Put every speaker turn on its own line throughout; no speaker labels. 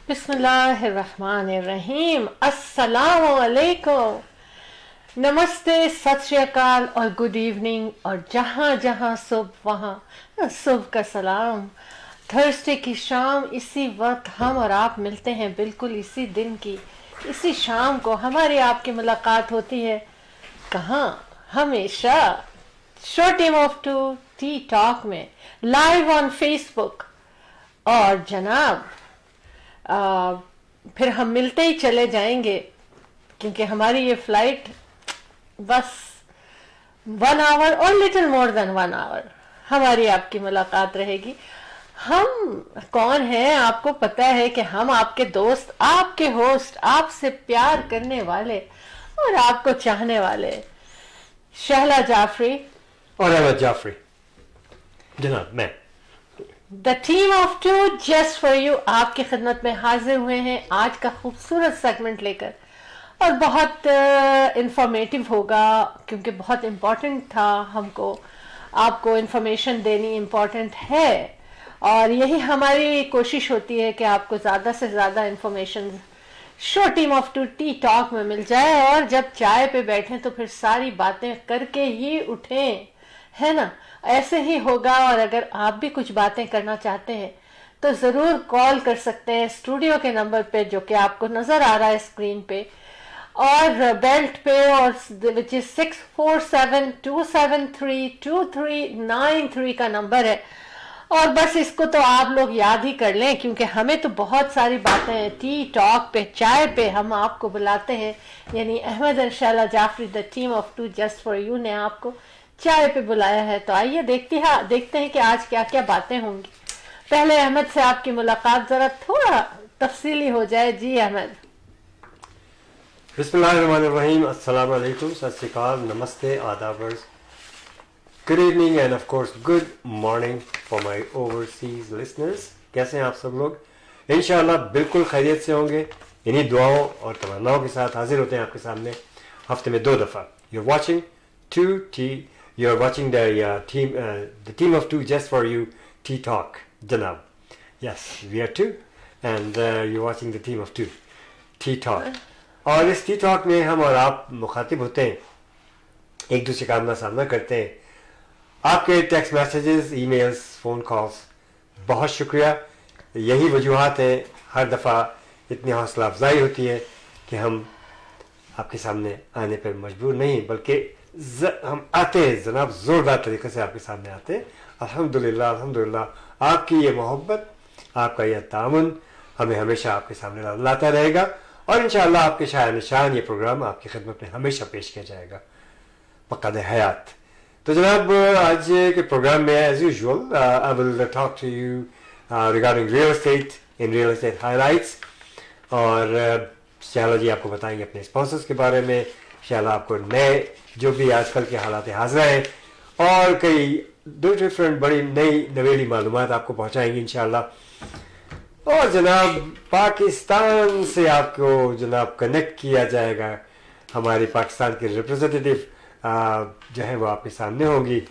बिस्मिल्लाहिर्रहमानिर्रहीम। अस्सलाम वालेकुम, नमस्ते, सत श्री अकाल और गुड इवनिंग, और जहाँ जहाँ सुबह वहाँ सुबह का सलाम। थर्सडे की शाम इसी वक्त हम और आप मिलते हैं, बिल्कुल इसी दिन की इसी शाम को हमारी आपकी मुलाकात होती है। कहाँ? हमेशा show team of two tea talk में, लाइव ऑन फेसबुक। और जनाब फिर हम मिलते ही चले जाएंगे, क्योंकि हमारी ये फ्लाइट बस 1 आवर और लिटिल मोर देन 1 आवर हमारी आपकी मुलाकात रहेगी। हम कौन हैं आपको पता है कि हम आपके दोस्त, आपके होस्ट, आपसे प्यार करने वाले और आपको चाहने वाले शहला जाफरी
और अहमद जाफरी। जनाब मैं
the team of two just for you आपकी खिदमत में हाजिर हुए हैं आज का खूबसूरत सेगमेंट लेकर, और बहुत इंफॉर्मेटिव होगा, क्योंकि बहुत इम्पोर्टेंट था। हमको आपको इंफॉर्मेशन देनी इम्पोर्टेंट है, और यही हमारी कोशिश होती है कि आपको ज़्यादा से ज़्यादा information show team of two tea talk में मिल जाए, और जब चाय पे बैठें तो फिर सारी बातें करके ही उठें, है ना? ऐसे ही होगा। और अगर आप भी कुछ बातें करना चाहते हैं तो ज़रूर कॉल कर सकते हैं स्टूडियो के नंबर पे, जो कि आपको नज़र आ रहा है स्क्रीन पे और बेल्ट पे, और विच इज़ 6472732393 का नंबर है। और बस इसको तो आप लोग याद ही कर लें, क्योंकि हमें तो बहुत सारी बातें हैं। टी टॉक पे, चाय पे हम आपको बुलाते हैं, यानी अहमद और Shahla Jafri the team of two just for you ने आपको चाय पे बुलाया है। तो आइए देखते हैं कि आज क्या क्या बातें होंगी। पहले अहमद से आपकी मुलाकात जरा थोड़ा तफसीली हो जाए। जी अहमद।
बिस्मिल्लाहिर्रहमानिर्रहीम, अस्सलाम वालेकुम, सत श्री अकाल, नमस्ते, आदाब, good evening end of course good morning for my overseas listeners. कैसे हैं आप सब लोग? इंशाअल्लाह बिल्कुल खैरियत से होंगे। इन्हीं दुआओं और तमन्नाओं के साथ हाजिर होते हैं आपके सामने हफ्ते में 2 दफ़ा। You're watching the team of two just for you tea talk, Janab. Yes, we are two, and you're watching the team of two tea talk. और इस टी टॉक में हम और आप मुखातिब होते हैं, एक दूसरे का आमना सामना करते हैं। आपके text messages, emails, phone calls, बहुत शुक्रिया। यही वजूहात हैं, हर दफ़ा इतनी हौसला अफजाई होती है कि हम आपके सामने आने पर मजबूर नहीं, बल्कि हम आते हैं जनाब, ज़ोरदार तरीके से आपके सामने आते हैं। अल्हम्दुलिल्लाह अल्हम्दुलिल्लाह, आपकी ये मोहब्बत, आपका यह तामुन हमें हमेशा आपके सामने लाता रहेगा, और इंशाअल्लाह आपके शान निशान ये प्रोग्राम आपकी खिदमत में हमेशा पेश किया जाएगा बक़ाद हयात। तो जनाब आज के प्रोग्राम में as usual I will talk to you regarding real estate highlights, और शहला जी आपको बताएंगे अपने स्पॉन्सर्स के बारे में। शहला आपको नए जो भी आजकल के हालात हाज़िर हैं और कई डिफरेंट बड़ी नई नवेली मालूमात आपको पहुंचाएंगे इंशाअल्लाह। और जनाब पाकिस्तान से आपको जनाब कनेक्ट किया जाएगा, हमारी पाकिस्तान की रिप्रेजेंटेटिव जो है वो आपके सामने होंगी,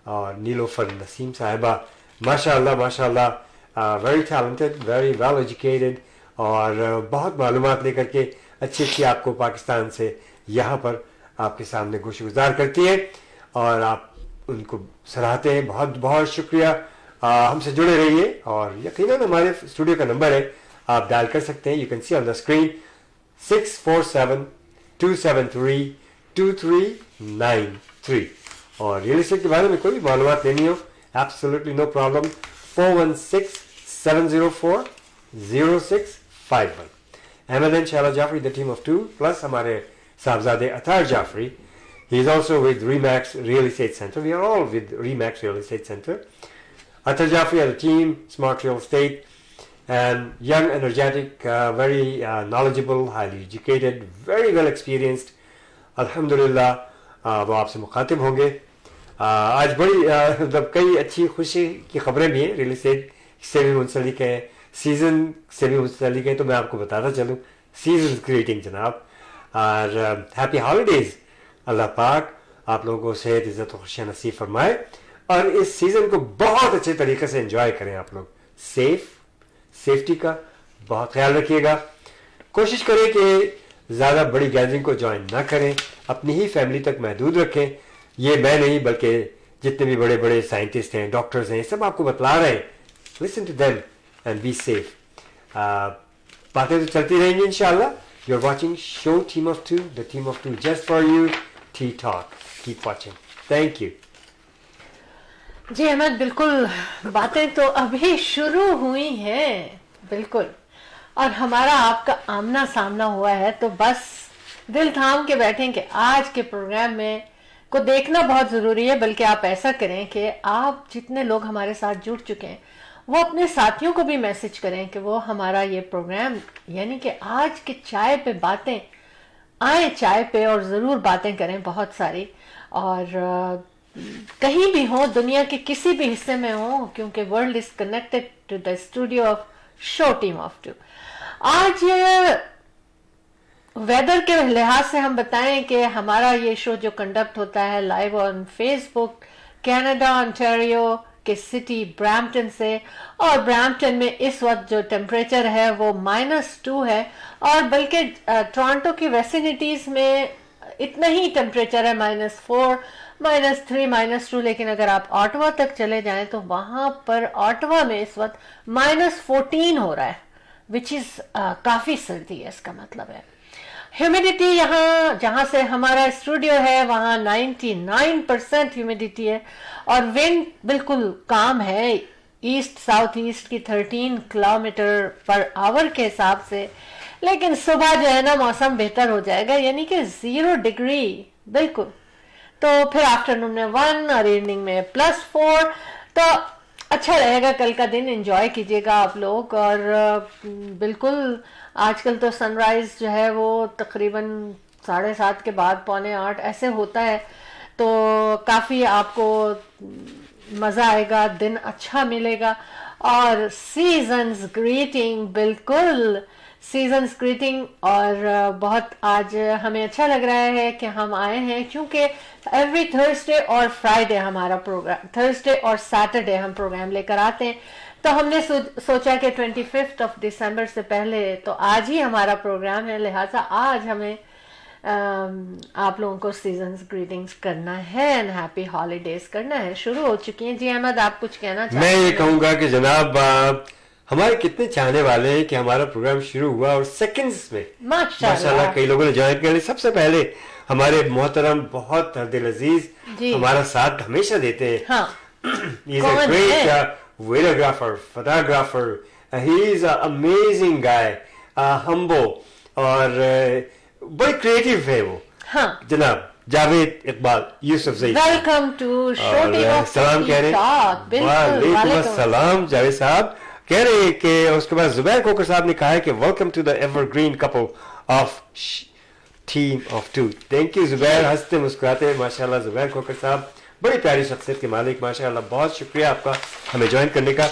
और नीलोफर नसीम साहिबा माशाअल्लाह माशाअल्लाह, very talented, very well educated, और बहुत मालूमात लेकर के अच्छी आपको पाकिस्तान से यहाँ पर आपके सामने गुज़ार करती है, और आप उनको सराहते हैं। बहुत बहुत शुक्रिया। हमसे जुड़े रहिए, और यकीनन हमारे स्टूडियो का नंबर है, आप डायल कर सकते हैं। You can see on the screen 6472732393। और रियल एस्टेट के बारे में कोई भी मालूमात लेनी हो, absolutely no problem, 416-704-0651। Ahmad and Shahla Jafri the team of two, plus हमारे साहबजादे अतार Jafri, he is also with Remax Real Estate Center. We are all with Remax Real Estate Center. Atar Jafri and the team, Smart Real Estate, and young, energetic, very knowledgeable, highly educated, very well experienced. Alhamdulillah, वो आपसे मुखातिब होंगे। आज बड़ी मतलब कई अच्छी खुशी की खबरें भी हैं, रियल एस्टेट से भी मुंसलिक है, सीज़न से भी मुंसलिक है। तो मैं आपको बताता चलूँ, सीज़न ग्रीटिंग जनाब, और हैप्पी हॉलीडेज़। अल्लाह पाक आप लोगों को सेहत, इज़्ज़त और खुशियाँ नसीब फरमाए, और इस सीज़न को बहुत अच्छे तरीके से एंजॉय करें आप लोग। सेफ्टी का بہت خیال رکھیے گا. کوشش کریں کہ زیادہ بڑی گیدرنگ کو جوائن نہ کریں, اپنی ہی فیملی تک محدود رکھیں. یہ میں نہیں بلکہ جتنے بھی بڑے بڑے سائنٹسٹ ہیں, ڈاکٹرز ہیں, سب آپ کو بتلا رہے ہیں. Listen to them and be safe. باتیں تو چلتی رہیں گی انشاءاللہ. You are watching show team of two, the team of two just for you, tea talk. Keep watching. Thank you.
جی احمد, بالکل باتیں تو ابھی شروع ہوئی ہیں بالکل, اور ہمارا آپ کا آمنا سامنا ہوا ہے, تو بس دل تھام کے بیٹھیں کہ آج کے پروگرام میں کو دیکھنا بہت ضروری ہے. بلکہ آپ ایسا کریں کہ آپ جتنے لوگ ہمارے ساتھ جڑ چکے ہیں وہ اپنے ساتھیوں کو بھی میسج کریں کہ وہ ہمارا یہ پروگرام یعنی کہ آج کے چائے پہ باتیں آئیں, چائے پہ اور ضرور باتیں کریں بہت ساری. اور کہیں بھی ہوں, دنیا کے کسی بھی حصے میں ہوں, کیونکہ world is connected to the studio of show team of two. آج ویدر کے لحاظ سے ہم بتائیں کہ ہمارا یہ شو جو کنڈکٹ ہوتا ہے live on Facebook, Canada Ontario کے سٹی برامپٹن سے, اور برامپٹن میں اس وقت جو ٹیمپریچر ہے وہ -2 ہے, اور بلکہ ٹورانٹو کی ویسینٹیز میں اتنا ہی ٹیمپریچر ہے, -4 -3 -2. لیکن اگر آپ آٹوا تک چلے جائیں تو وہاں پر آٹوا میں اس وقت -14 ہو رہا ہے, وچ از کافی سردی ہے. اس کا مطلب ہے ہیومیڈیٹی یہاں جہاں سے ہمارا اسٹوڈیو ہے وہاں 99% ہیومیڈیٹی ہے, اور ونڈ بالکل کام ہے, ایسٹ ساؤتھ ایسٹ کی 13 کلومیٹر پر آور کے حساب سے. لیکن صبح جو ہے نا موسم بہتر ہو جائے گا, یعنی کہ 0 ڈگری بالکل. تو پھر آفٹرنون میں 1 اور ایوننگ میں +4. تو اچھا رہے گا, کل کا دن انجوائے کیجیے گا آپ لوگ. اور بالکل آج کل تو سن رائز جو ہے وہ تقریباً 7:30 کے بعد 7:45 ایسے ہوتا ہے, تو کافی آپ کو مزہ آئے گا, دن اچھا ملے گا. اور سیزنز گریٹنگ, بالکل سیزنز گریٹنگ. اور بہت آج ہمیں اچھا لگ رہا ہے کہ ہم آئے ہیں, کیونکہ ایوری تھرسڈے اور فرائیڈے ہمارا پروگرام, تھرسڈے اور سیٹرڈے ہم پروگرام لے کر آتے ہیں. تو ہم نے سوچا کہ 25 دسمبر سے پہلے تو آج ہی ہمارا پروگرام ہے, لہٰذا آج ہمیں آپ لوگوں کو سیزنز گریٹنگز کرنا ہے اینڈ ہیپی ہالیڈیز کرنا ہے. شروع ہو چکی ہیں. جی احمد, آپ کچھ کہنا چاہتے ہیں؟
میں یہ کہوں گا کہ جناب ہمارے کتنے چاہنے والے ہیں کہ ہمارا پروگرام شروع ہوا اور سیکنڈز میں ماشاءاللہ کئی لوگوں نے جوائن کر لی. سب سے پہلے ہمارے محترم بہت دل عزیز ہمارا ساتھ ہمیشہ دیتے ہیں.
ہاں,
He's a great videographer, photographer. He's an amazing guy, humble, اور بڑی کریٹیو ہے وہ.
ہاں
جناب Javed Iqbal Yousafzai,
welcome to show team of
سلام کہہ رہے ہیں. وعلیکم السلام جاوید صاحب. کہہ رہے ہیں کہ اس کے بعد زبیر کوکر صاحب نے کہا ہے کہ welcome to the evergreen couple of team of two. Thank you Zubair, ہنستے مسکراتے ماشاءاللہ. زبیر کوکر صاحب بڑی پیاری شخصیت کے مالک ماشاءاللہ, بہت شکریہ آپ کا ہمیں جوائن کرنے کا.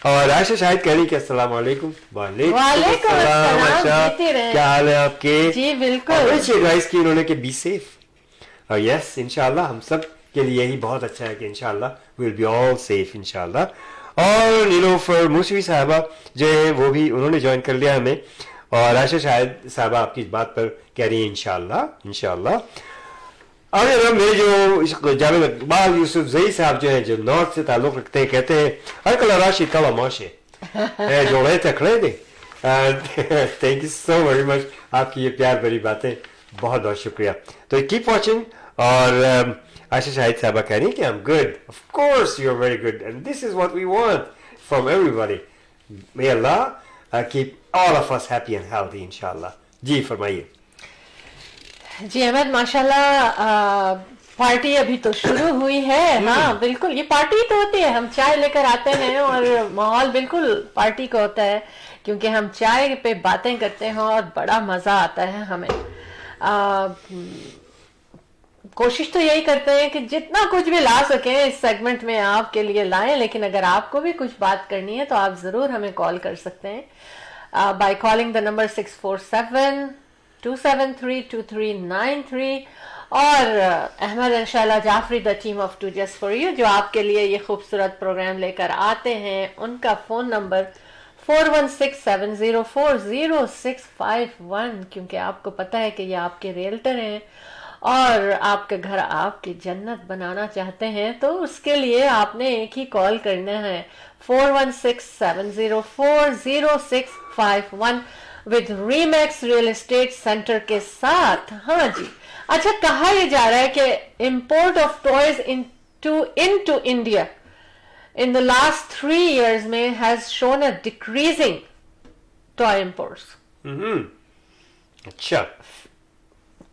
اور عائشہ شاہد کہہ رہی کہ السلام علیکم. وعلیکم السلام عائشہ, کیا حال ہے آپ کے؟
جی بالکل.
اچھی ایڈوائس کی انہوں نے کہ بی سیف. یس انشاءاللہ ہم سب کے لیے یہی بہت اچھا ہے کہ انشاءاللہ وی ول بی آل سیف انشاءاللہ. اور نیلوفر موسوی صاحبہ جو ہے وہ بھی انہوں نے جوائن کر لیا ہمیں. اور عائشہ شاہد صاحبہ آپ کی بات پر کہہ رہی ہیں انشاءاللہ انشاءاللہ. اور میرے جو جاوید اقبال یوسف زئی صاحب جو ہیں جو نارتھ سے تعلق رکھتے ہیں, کہتے ہیں ارکل راشی کلا ماشے جوڑے تکڑے دے. Thank you so very much, آپ کی یہ پیار بھری باتیں, بہت بہت شکریہ. تو کیپ واچنگ. اور عائشہ شاہد صاحبہ کہہ رہی ہیں کہ I'm good. Of course you are very good and this is what we want from everybody. May Allah keep all of us happy and healthy inshallah. جی فرمائیے.
جی احمد ماشاءاللہ پارٹی ابھی تو شروع ہوئی ہے. ہاں بالکل, یہ پارٹی تو ہوتی ہے, ہم چائے لے کر آتے ہیں اور ماحول بالکل پارٹی کا ہوتا ہے, کیونکہ ہم چائے پہ باتیں کرتے ہیں اور بڑا مزہ آتا ہے ہمیں. کوشش تو یہی کرتے ہیں کہ جتنا کچھ بھی لا سکیں اس سیگمنٹ میں آپ کے لیے لائیں. لیکن اگر آپ کو بھی کچھ بات کرنی ہے تو آپ ضرور ہمیں کال کر سکتے ہیں بائی کالنگ دا نمبر 647-273-2393. اور احمد انشاءاللہ Jafri the team of two just for you جو آپ کے لیے یہ خوبصورت پروگرام لے کر آتے ہیں, ان کا فون نمبر 4167040651, क्योंकि आपको पता है कि ये आपके रियल्टर हैं और आपका घर आपकी जन्नत बनाना चाहते हैं, तो उसके लिए आपने एक ही कॉल करना है 4167040651 विद रीमैक्स रियल एस्टेट सेंटर के साथ। हाँ जी, अच्छा, कहा यह जा रहा है कि import of toys into India in the last 3 years में has shown a decreasing toy imports.
अच्छा,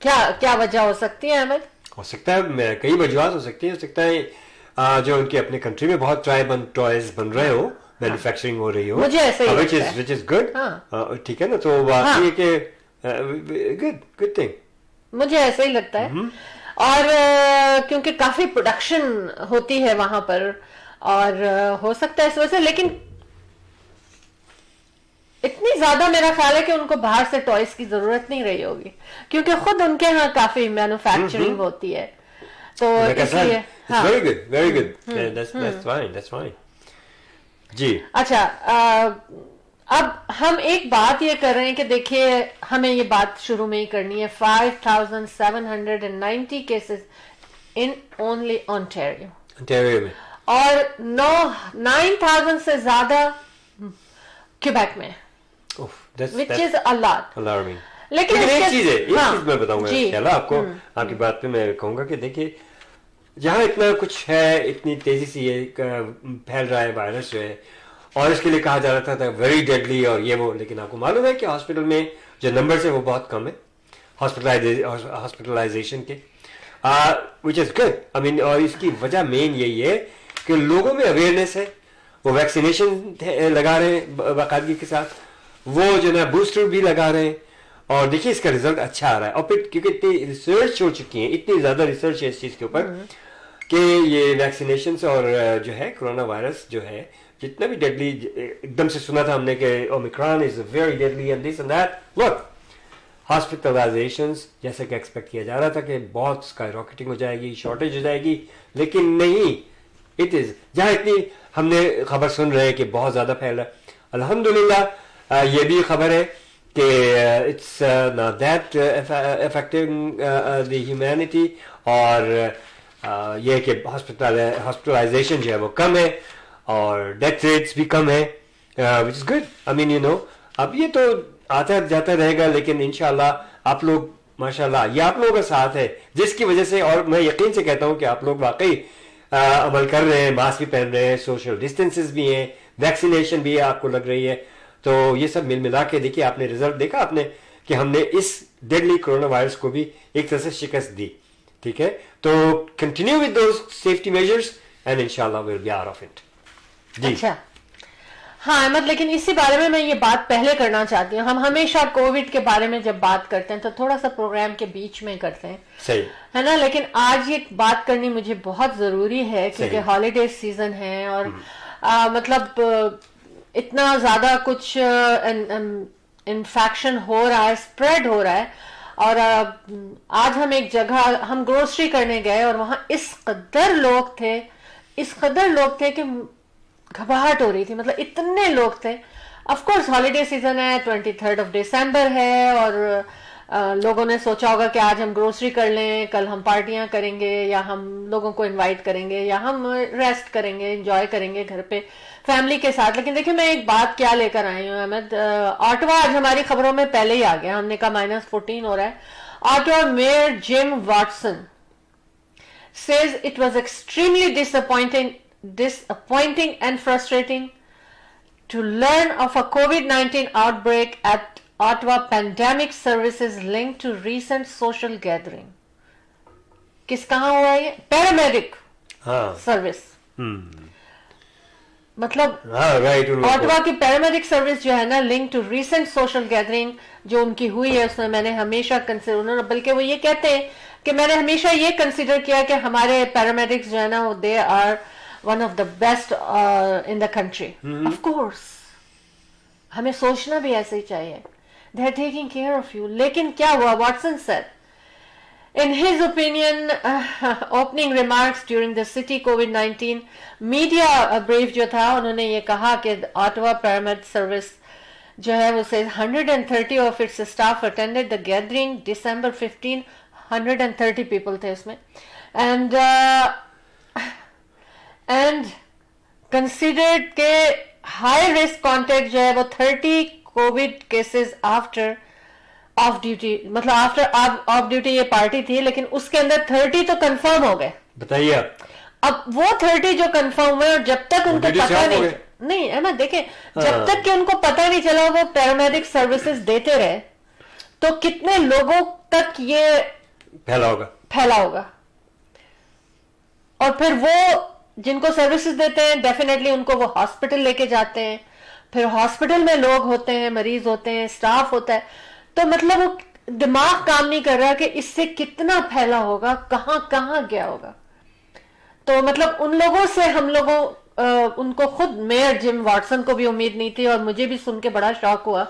क्या वजह हो सकती है अहमद?
हो सकता है कई वजूहत हो सकती है। हो सकता है जो उनके अपने कंट्री में बहुत टॉयज बन रहे हो, मैन्युफैक्चरिंग हो रही हो,
मुझे ऐसे ही लगता है।
which is good, ठीक है ना, तो वाकई के good thing,
मुझे ऐसे ही लगता है। और क्योंकि काफी प्रोडक्शन होती है वहां पर, और हो सकता है इस वजह से, लेकिन इतनी ज्यादा मेरा ख्याल है कि उनको बाहर से टॉयज की जरूरत नहीं रही होगी, क्योंकि खुद उनके यहाँ काफी मैन्युफैक्चरिंग होती है, तो इसलिए
very good, that's fine जी।
अच्छा, अब हम एक बात ये कर रहे हैं कि देखिए, हमें ये बात शुरू में ही करनी है। 5790 केसेस इन ओनली ऑन्टेरियो में, और 9000 से ज्यादा क्यूबेक में, विच इज अलार्मिंग। लेकिन
एक चीज मैं बताऊंगा आपको, आपकी बात पे मैं कहूंगा कि देखिए, जहां इतना कुछ है, इतनी तेजी से ये फैल रहा है वायरस जो है, और इसके लिए कहा जा रहा था वेरी डेडली और ये वो, लेकिन आपको मालूम है कि हॉस्पिटल में जो नंबर्स है वो बहुत कम है हॉस्पिटलाइजेशन के, विच इज गुड। आई मीन, और इसकी वजह मेन यही है कि लोगों में अवेयरनेस है, वो वैक्सीनेशन लगा रहे हैं बाकायदगी के साथ, वो जो ना बूस्टर भी लगा रहे हैं, और देखिए इसका रिजल्ट अच्छा आ रहा है। और फिर क्योंकि इतनी रिसर्च हो चुकी है, इतनी ज्यादा रिसर्च है इस चीज के ऊपर कि ये वैक्सीनेशन और जो है कोरोना वायरस जो है, जितना भी डेडली, एकदम से सुना था हमने कि Omicron is very deadly and this and that, look, hospitalisations जैसे कि एक्सपेक्ट किया जा रहा था कि बहुत स्काई रॉकेटिंग हो जाएगी, शॉर्टेज हो जाएगी, लेकिन नहीं, इट इज, जहां इतनी हमने खबर सुन रहे हैं कि बहुत ज्यादा फैल रहा है, अल्हम्दुलिल्लाह ये भी खबर है कि it's not that affecting the humanity, और ये कि हॉस्पिटलाइजेशन जो है वो कम है, और डेथ रेट्स भी कम है, विच is good. I mean, you know, अब ये तो आता जाता रहेगा, लेकिन इंशाल्लाह आप लोग माशाल्लाह, ये आप लोगों का साथ है जिसकी वजह से, और मैं यकीन से कहता हूं कि आप लोग वाकई अमल कर रहे हैं, मास्क भी पहन रहे हैं, सोशल डिस्टेंसेस भी हैं, वैक्सीनेशन भी आपको लग रही है, तो ये सब मिल मिला के देखिए, आपने रिजल्ट देखा आपने कि हमने इस डेडली कोरोना वायरस को भी एक तरह से शिकस्त दी, ठीक है। तो continue with those safety measures and इंशाल्लाह will be out of it जी।
अच्छा, हाँ अहमद, लेकिन इसी बारे में मैं ये बात पहले करना चाहती हूँ। हम हमेशा कोविड के बारे में जब बात करते हैं तो थोड़ा सा प्रोग्राम के बीच में करते हैं,
सही
है ना, लेकिन आज ये बात करनी मुझे बहुत जरूरी है, क्योंकि हॉलीडे सीजन है, और मतलब इतना ज्यादा कुछ इन्फेक्शन हो रहा है, स्प्रेड हो रहा है, और आज हम एक जगह, हम ग्रोसरी करने गए और वहां इस कदर लोग थे कि घबराहट हो रही थी, मतलब इतने लोग थे। ऑफ कोर्स हॉलीडे सीजन है, 23 दिसंबर है, और लोगों ने सोचा होगा कि आज हम ग्रोसरी कर लें, कल हम पार्टियां करेंगे, या हम लोगों को इनवाइट करेंगे, या हम रेस्ट करेंगे, एंजॉय करेंगे घर पे फैमिली के साथ। लेकिन देखिए, मैं एक बात क्या लेकर आई हूँ अहमद, ऑटवा आज हमारी खबरों में पहले ही आ गया, हमने कहा -14 हो रहा है। Ottawa mayor gym Watson says it was extremely disappointing and frustrating to learn of a COVID-19 outbreak at Ottawa Pandemic Services linked to recent social gathering. कहाँ हुआ ये? पैरामेडिक सर्विस, मतलब ऑटवा की पैरामेडिक सर्विस जो है ना, link to recent social gathering जो उनकी हुई है, उसमें मैंने हमेशा कंसिडर, बल्कि वो ये कहते हैं कि मैंने हमेशा ये कंसिडर किया कि हमारे पैरामेडिक्स जो है ना, they are one of the best in the country. Of course हमें सोचना भी ऐसे ही चाहिए, they are taking care of you. लेकिन क्या हुआ, Watson said In his opinion, opening remarks during the city COVID-19 media brief जो था, उन्होंने ये कहा कि Ottawa Paramedic Service जो है वो says 130 of its staff attended the gathering December 15, 130 people थे उसमें, and considered के high risk contact जो है वो 30 COVID cases after of duty, मतलब आफ्टर ऑफ ड्यूटी ये पार्टी थी, लेकिन उसके अंदर 30 तो कंफर्म हो गए.
बताइए आप.
अब वो 30 जो कंफर्म हुए और जब तक उनको पता नहीं है ना, देखें, जब तक कि उनको पता नहीं चला वो पैरामेडिक सर्विसेज देते रहे तो कितने लोगों तक ये फैला होगा. और फिर वो जिनको सर्विसेज देते हैं डेफिनेटली उनको वो हॉस्पिटल लेके जाते हैं, फिर हॉस्पिटल में लोग होते हैं, मरीज होते हैं, स्टाफ होता है, तो मतलब वो दिमाग काम नहीं कर रहा कि इससे कितना फैला होगा, कहां कहां गया होगा. तो मतलब उन लोगों से हम लोगों उनको खुद मेयर जिम वाटसन को भी उम्मीद नहीं थी, और मुझे भी सुन के बड़ा शौक हुआ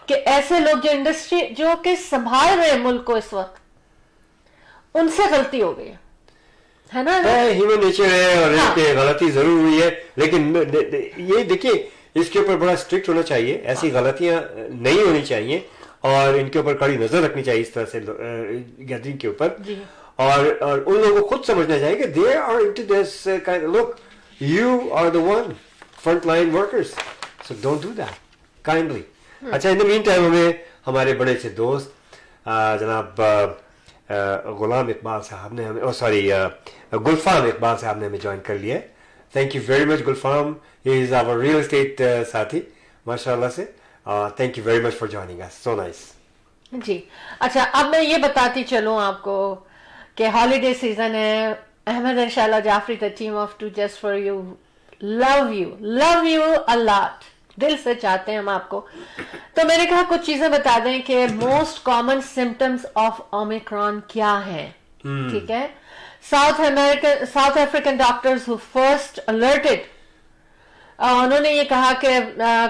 कि ऐसे लोग जो इंडस्ट्री जो कि संभाल रहे हैं मुल्क को इस वक्त, उनसे गलती हो गई है ना.
ह्यूमन नेचर है और इनकी गलती जरूर हुई है, लेकिन ये देखिए इसके ऊपर बड़ा स्ट्रिक्ट होना चाहिए. ऐसी गलतियां नहीं होनी चाहिए और इनके ऊपर कड़ी नजर रखनी चाहिए इस तरह से गैदरिंग के ऊपर. और उन लोगों को खुद समझना चाहिए कि they are into this kind. Look, you are the one front line workers, so don't do that kindly. अच्छा, इन द मीन टाइम हमें हमारे बड़े से दोस्त जनाब गुलाम इकबाल साहब ने हमें गुलफाम इकबाल साहब ने हमें ज्वाइन कर लिया. Thank you very much Gulfam. He is our real estate साथी माशाल्लाह से. Thank you very much for joining us. So nice.
जी. अच्छा, अब मैं ये बताती चलूं आपको कि हॉलीडे सीजन है. अहमद इंशाल्लाह Jafri the team of two just for you love you a lot. दिल से चाहते हैं हम आपको. तो मैंने कहा कुछ चीजें बता दें कि most common symptoms of Omicron क्या है. ठीक है. South African doctors who first alerted, उन्होंने ये कहा कि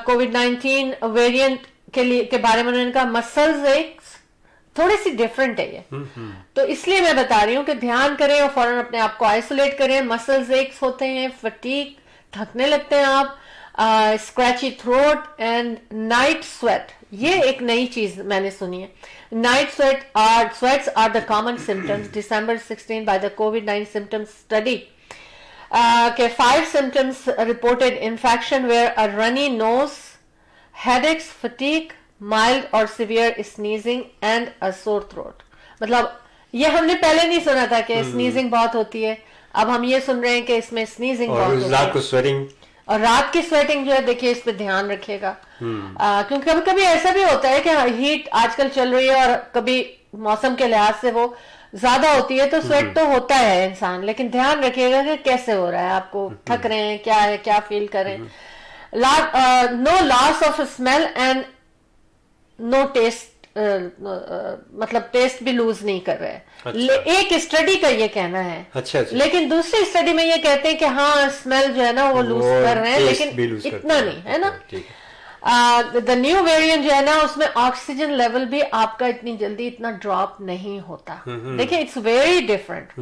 कोविड-19 वेरिएंट के बारे में उन्होंने कहा मसल्स एक्स थोड़ी सी डिफरेंट है ये. तो इसलिए मैं बता रही हूँ कि ध्यान करें और फौरन अपने आप को आइसोलेट करें. मसल्स एक्स होते हैं, फटीग, थकने लगते हैं आप, scratchy throat and night sweat. ये एक नई चीज मैंने सुनी है. Night sweats are the common symptoms. December 16 by the COVID-19 symptoms study. 5 symptoms reported infection were a runny nose, headaches, fatigue, mild or severe sneezing and a sore throat. मतलब ये हमने पहले नहीं सुना था कि स्नीजिंग बहुत होती है. अब हम ये सुन रहे हैं कि इसमें स्नीजिंग बहुत होती है.
रात को स्वेटिंग,
और रात की स्वेटिंग जो है देखिए इस पे ध्यान रखिएगा. क्योंकि कभी कभी ऐसा भी होता है कि हीट आजकल चल रही है और कभी मौसम के लिहाज से वो ज्यादा होती है तो स्वेट तो होता है इंसान, लेकिन ध्यान रखिएगा कि कैसे हो रहा है, आपको थक रहे हैं, क्या है, क्या फील करें. No loss of smell and no taste, मतलब टेस्ट भी लूज नहीं कर रहे हैं. अच्छा. एक स्टडी का ये कहना है. अच्छा. लेकिन दूसरी स्टडी में ये कहते हैं कि हाँ स्मेल जो है ना वो लूज कर रहे हैं, लेकिन इतना नहीं है ना. द न्यू वेरिएंट जो है ना उसमें ऑक्सीजन लेवल भी आपका इतनी जल्दी इतना ड्रॉप नहीं होता. देखिए इट्स वेरी डिफरेंट.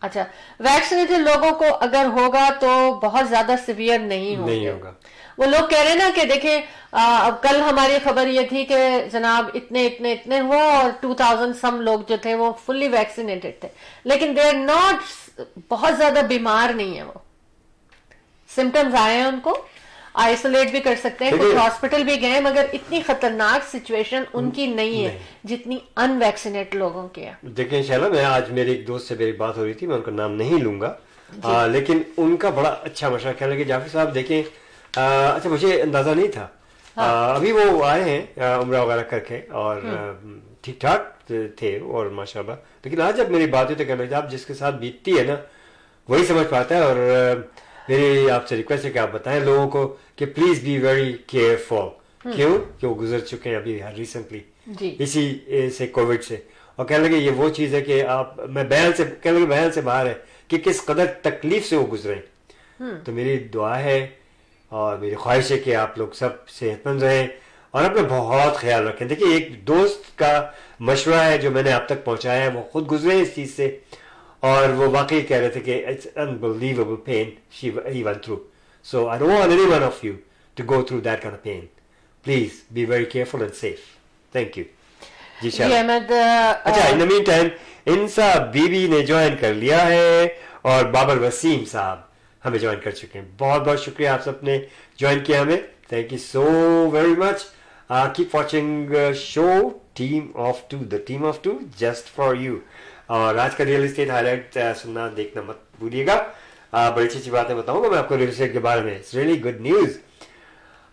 अच्छा, वैक्सीनेटेड लोगों को अगर होगा तो बहुत ज्यादा सिवियर नहीं होगा. वो लोग कह रहे हैं ना कि देखिए अब कल हमारी खबर ये थी कि जनाब इतने हुआ और 2000 सम लोग जो थे वो फुल्ली वैक्सीनेटेड थे, लेकिन दे आर नॉट बहुत ज्यादा बीमार नहीं है. वो सिम्टम्स आए हैं, उनको आइसोलेट भी कर सकते हैं, कुछ हॉस्पिटल भी गए, मगर इतनी खतरनाक सिचुएशन उनकी नहीं है जितनी अनवैक्सीनेट लोगों की है.
देखिए इंशाल्लाह, मैं आज मेरे एक दोस्त से मेरी बात हो रही थी, मैं उनका नाम नहीं लूंगा, लेकिन उनका बड़ा अच्छा मशवरा कहने लगे जाफर साहब देखें, अच्छा मुझे अंदाजा नहीं था. अभी वो आए हैं उम्रा वगैरह करके और ठीक ठाक थे और माशाल्लाह, लेकिन आज जब मेरी बात हुई तो कहने लगे आप जिसके साथ बीतती है ना वही समझ पाता है. और मेरी आपसे रिक्वेस्ट है कि आप बताएं लोगों को कि प्लीज बी वेरी केयरफुल. क्यों? कि वो गुजर चुके हैं अभी रिसेंटली इसी से कोविड से. और कहने लगे ये वो चीज है कि आप मैं बयान से बाहर है कि किस कदर तकलीफ से वो गुजरे. तो मेरी दुआ है और मेरी ख्वाहिश है कि आप लोग सब सेहतमंद रहें اور اپنا بہت خیال رکھیں. دیکھیے ایک دوست کا مشورہ ہے جو میں نے آپ تک پہنچایا ہے, وہ خود گزرے اس چیز سے, اور وہ واقعی کہہ رہے تھے کہ it's unbelievable pain he went through. So I don't want any one of you to go through that kind of pain. Please be very careful and safe. Thank you. جی
احمد.
اچھا, in the meantime انصاف be be نے join کر لیا ہے اور بابر وسیم صاحب ہمیں join کر چکے ہیں. بہت بہت شکریہ آپ سب نے جوائن کیا ہمیں. Thank you so very much. Keep watching show team of two, the team of two just for you. اور آج کا ریئل اسٹیٹ ہائی لائٹ سننا دیکھنا مت بھولیے گا. بڑی اچھی باتیں بتاؤں گا میں آپ کو ریئل اسٹیٹ کے بارے میں. It's really good news.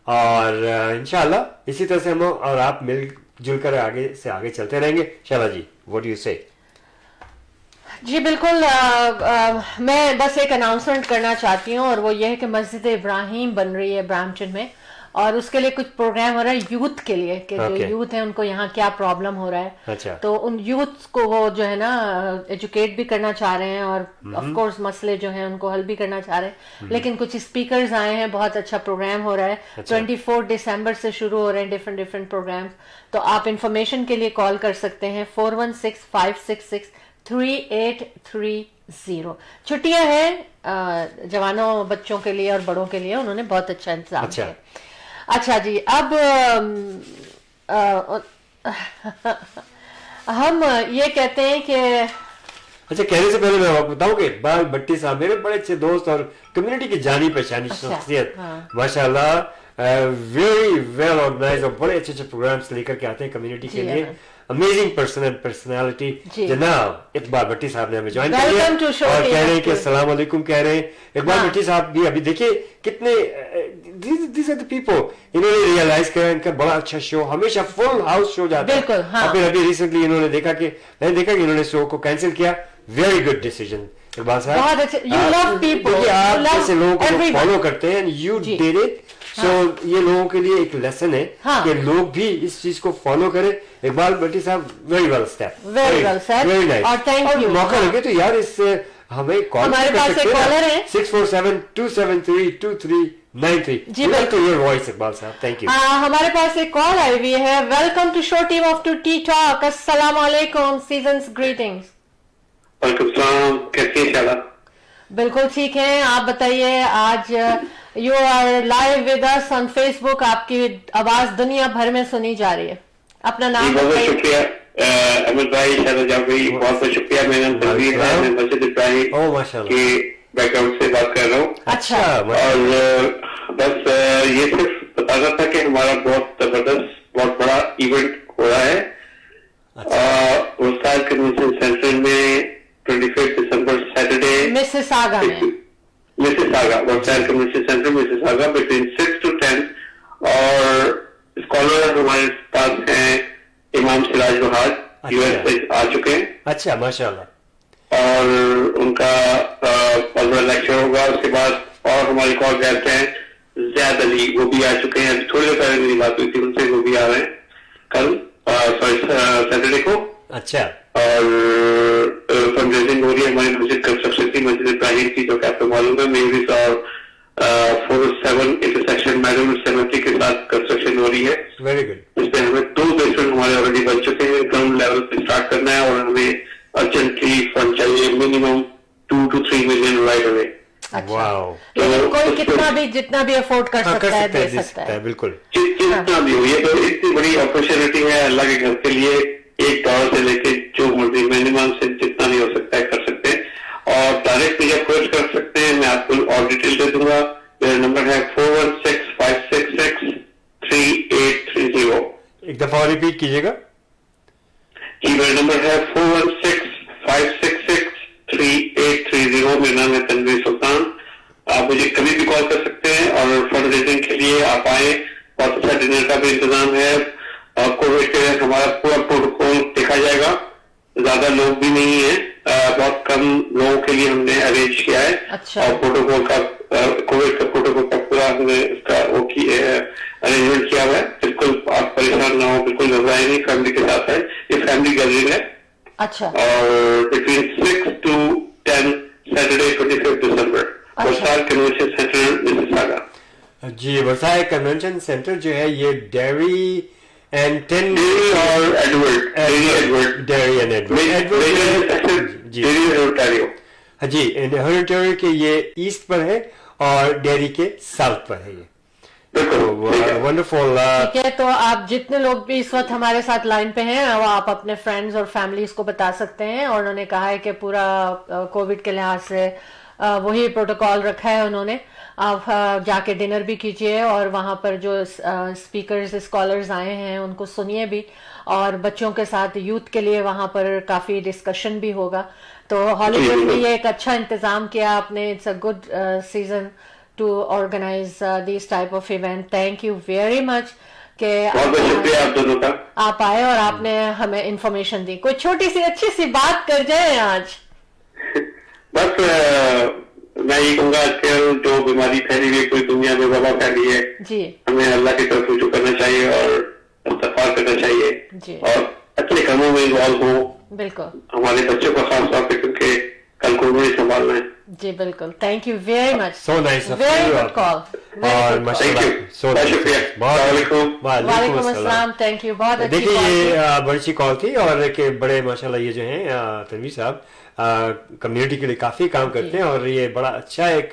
اور انشاءاللہ اسی طرح سے ہم اور آپ مل جل کر آگے سے آگے چلتے رہیں گے. شالا جی, واٹ ڈو یو سے؟
جی بالکل. میں بس ایک اناؤنسمنٹ کرنا چاہتی ہوں, اور وہ یہ ہے کہ مسجد ابراہیم بن رہی ہے برامپٹن میں, اور اس کے لیے کچھ پروگرام ہو رہا ہے یوتھ کے لیے, کہ جو یوتھ ہے ان کو یہاں کیا پرابلم ہو رہا ہے. تو ان یوتھ کو وہ جو ہے نا ایجوکیٹ بھی کرنا چاہ رہے ہیں, اور آف کورس مسئلے جو ہیں ان کو حل بھی کرنا چاہ رہے ہیں. لیکن کچھ اسپیکرز آئے ہیں, بہت اچھا پروگرام ہو رہا ہے. 24 دسمبر سے شروع ہو رہے ہیں ڈفرینٹ پروگرامز. تو آپ انفارمیشن کے لیے کال کر سکتے ہیں 416-566-3830. چھٹیاں ہیں جوانوں بچوں کے لیے اور بڑوں کے لیے, انہوں نے بہت اچھا انتظام کیا. اچھا جی, اب ہم یہ کہتے ہیں کہ
اچھا, کہنے سے پہلے میں آپ کو بتاؤں کہ اقبال بھٹی صاحب میرے بڑے اچھے دوست اور کمیونٹی کی جانی پہچانی شخصیت, ماشاء اللہ, ویری ویل آرگنائز, اور بڑے اچھے پروگرامس لے کر کے آتے ہیں کمیونٹی کے لیے. امیزنگ پرسن اینڈ پرسنالٹی جناب اقبال بھٹی صاحب نے ہمیں جوائن کر لیا اور کہہ رہے ہیں کہ السلام علیکم کہہ رہے ہیں. اقبال بھٹی صاحب بھی ابھی دیکھیے کتنے these are the people, انہوں نے ریئلائز کرا ان کا بڑا اچھا شو ہمیشہ فل ہاؤس شو جاتا ہے. اور پھر ابھی ریسنٹلی انہوں نے دیکھا کہ میں نے دیکھا کہ انہوں نے شو کو کینسل کیا. ویری گڈ ڈیسیژن اقبال صاحب. آپ جیسے لوگوں کو فالو کرتے ہیں, یو ڈیڈ اٹ. سو یہ لوگوں کے لیے ایک لیسن ہے کہ لوگ بھی اس چیز کو فالو کریں. اقبال بھٹی صاحب very well step, very nice. اور موقع لگے تو یار اس سے ہمیں کال کر سکتے ہیں 647-273-2393. جی بالکل, یور وائس اقبال صاحب. Thank you.
ہمارے پاس ایک کال آئی ہوئی ہے. Welcome to show team of two tea talk. السلام علیکم, سیزنز گریٹنگز.
وعلیکم السلام, کیسی ہیں شالا؟
بالکل ٹھیک ہیں, آپ بتائیے. آج you are live with us on Facebook, آپ کی آواز دنیا بھر میں سنی جا رہی ہے. اپنا نام
بہت بہت شکریہ احمد بھائی, شالا جعفری, بہت بہت شکریہ. میرا نام تنویر ہے, میں مسجد ابراہیم کے بیک گراؤنڈ سے بات کر رہا ہوں.
اچھا,
اور بس یہ صرف بتانا تھا کہ ہمارا بہت زبردست بہت بڑا ایونٹ ہو رہا ہے وسائل کنونشن سینٹر میں 25 دسمبر سیٹرڈے
مسیساگا وسائل
convention centre Mississauga between 6 to 10. اور اسکالر ہمارے پاس ہیں امام سراج بہاد, یو ایس سے آ چکے ہیں.
اچھا, ماشاء اللہ.
اور ان کا لیکچر ہوگا. اس کے بعد اور ہماری کال کہتے ہیں زید علی, وہ بھی آ چکے ہیں. تھوڑی دیر پہلے میری بات ہوئی تھی ان سے, وہ بھی آ رہے ہیں کل سیٹرڈے کو.
اچھا.
اور فنڈ ریزنگ ہو رہی ہے ہماری مسجد کنسٹرکشن کی, مسجد ابراہیم کی, جو کہ آپ کو معلوم ہے میوزک اور 407 انٹرسیکشن میڈم سیمیٹری کے ساتھ کنسٹرکشن ہو رہی ہے.
Very good.
اس پہ ہمیں 2 بیسمنٹ ہمارے آلریڈی بن چکے ہیں. گراؤنڈ لیول پہ اسٹارٹ کرنا ہے, اور ہمیں ارجنٹلی فنڈ چاہیے, minimum 2 to 3 million right away.
کوئی کتنا بھی جتنا بھی افورڈ کر سکتا ہے دے سکتا ہے.
بالکل,
جتنا بھی ہو. یہ تو اتنی بڑی اپرچونٹی ہے اللہ کے گھر کے لیے. $1 سے لے کے جو مرضی منیمم سے جتنا بھی ہو سکتا ہے کر سکتے ہیں. اور ڈائریکٹ مجھے اپروچ کر سکتے ہیں, میں آپ کو اور ڈیٹیل دے دوں گا. میرا نمبر ہے 416-566-3830.
ایک دفعہ ریپیٹ کیجیے گا.
جی, میرا نمبر ہے 416-566-3830. میرا نام ہے تنویر سلطان. آپ مجھے کبھی بھی کال کر سکتے ہیں. اور فنڈ ریزنگ کے لیے آپ آئیں. بہت اچھا ڈنر کا بھی انتظام ہے. کووڈ کے ہمارا پورا پروٹوکول دیکھا جائے گا. زیادہ لوگ بھی نہیں ہیں, بہت کم لوگوں کے لیے ہم نے ارینج کیا ہے. اور پروٹوکول کا کووڈ کا پروٹوکول کا پورا ہم نے اس کا وہ ارینجمنٹ کیا ہوا ہے. بالکل آپ پریشان نہ ہو, بالکل گھبرائیں نہیں, فیملی کے ساتھ ہے. یہ فیملی گیدرنگ ہے.
اچھا.
اور between 6 to 10 Saturday 25 December Versailles convention centre Mississauga.
जी वर्साई कन्वेंशन सेंटर जो है ये डेरी एंड 10
डेरी और एडवर्ड
डेरी एंड एडवर्ड जी
ओंटारियो।
हाँ जी ओंटारियो के ये ईस्ट पर है और डेरी के साउथ पर है ये। वंडरफुल।
ठीक है, तो आप जितने लोग भी इस वक्त हमारे साथ लाइन पे हैं वो आप अपने फ्रेंड्स और फैमिलीज को बता सकते हैं, और उन्होंने कहा है कि पूरा कोविड के लिहाज से वही प्रोटोकॉल रखा है उन्होंने। आप जाके डिनर भी कीजिए और वहाँ पर जो स्पीकर्स स्कॉलर्स आए हैं उनको सुनिए भी, और बच्चों के साथ यूथ के लिए वहाँ पर काफ़ी डिस्कशन भी होगा। तो हॉलीवुड में ये एक अच्छा इंतज़ाम किया आपने। It's a good season to organise this type of event. Thank you very much कि
बहुत शुक्रिया आप दोनों का।
आप आए और आपने हमें इंफॉर्मेशन दी। कोई छोटी सी अच्छी सी बात कर जाए आज।
बस मैं ये कहूँगा आजकल जो बीमारी फैली हुई है पूरी दुनिया में वबा फैली है
जी,
हमें अल्लाह की तरफ रुजू करना चाहिए और इस्तग़फ़ार करना चाहिए
जी,
और अच्छे कामों में इन्वॉल्व हो।
बिल्कुल
हमारे बच्चों का खास तौर पे क्योंकि कल को उन्हें संभालना है।
जी बिल्कुल। Thank you very much.
So nice of
very
you
good call.
और माशाल्लाह सो
बहुत शुक्रिया।
वालेकुम अस्सलाम। थैंक यू, बहुत अच्छी
देखिए
कॉल
ये
थी।
बड़ी अच्छी कॉल थी और कि बड़े माशाल्लाह ये जो हैं तनवीर साहब कम्युनिटी के लिए काफी काम करते हैं और ये बड़ा अच्छा एक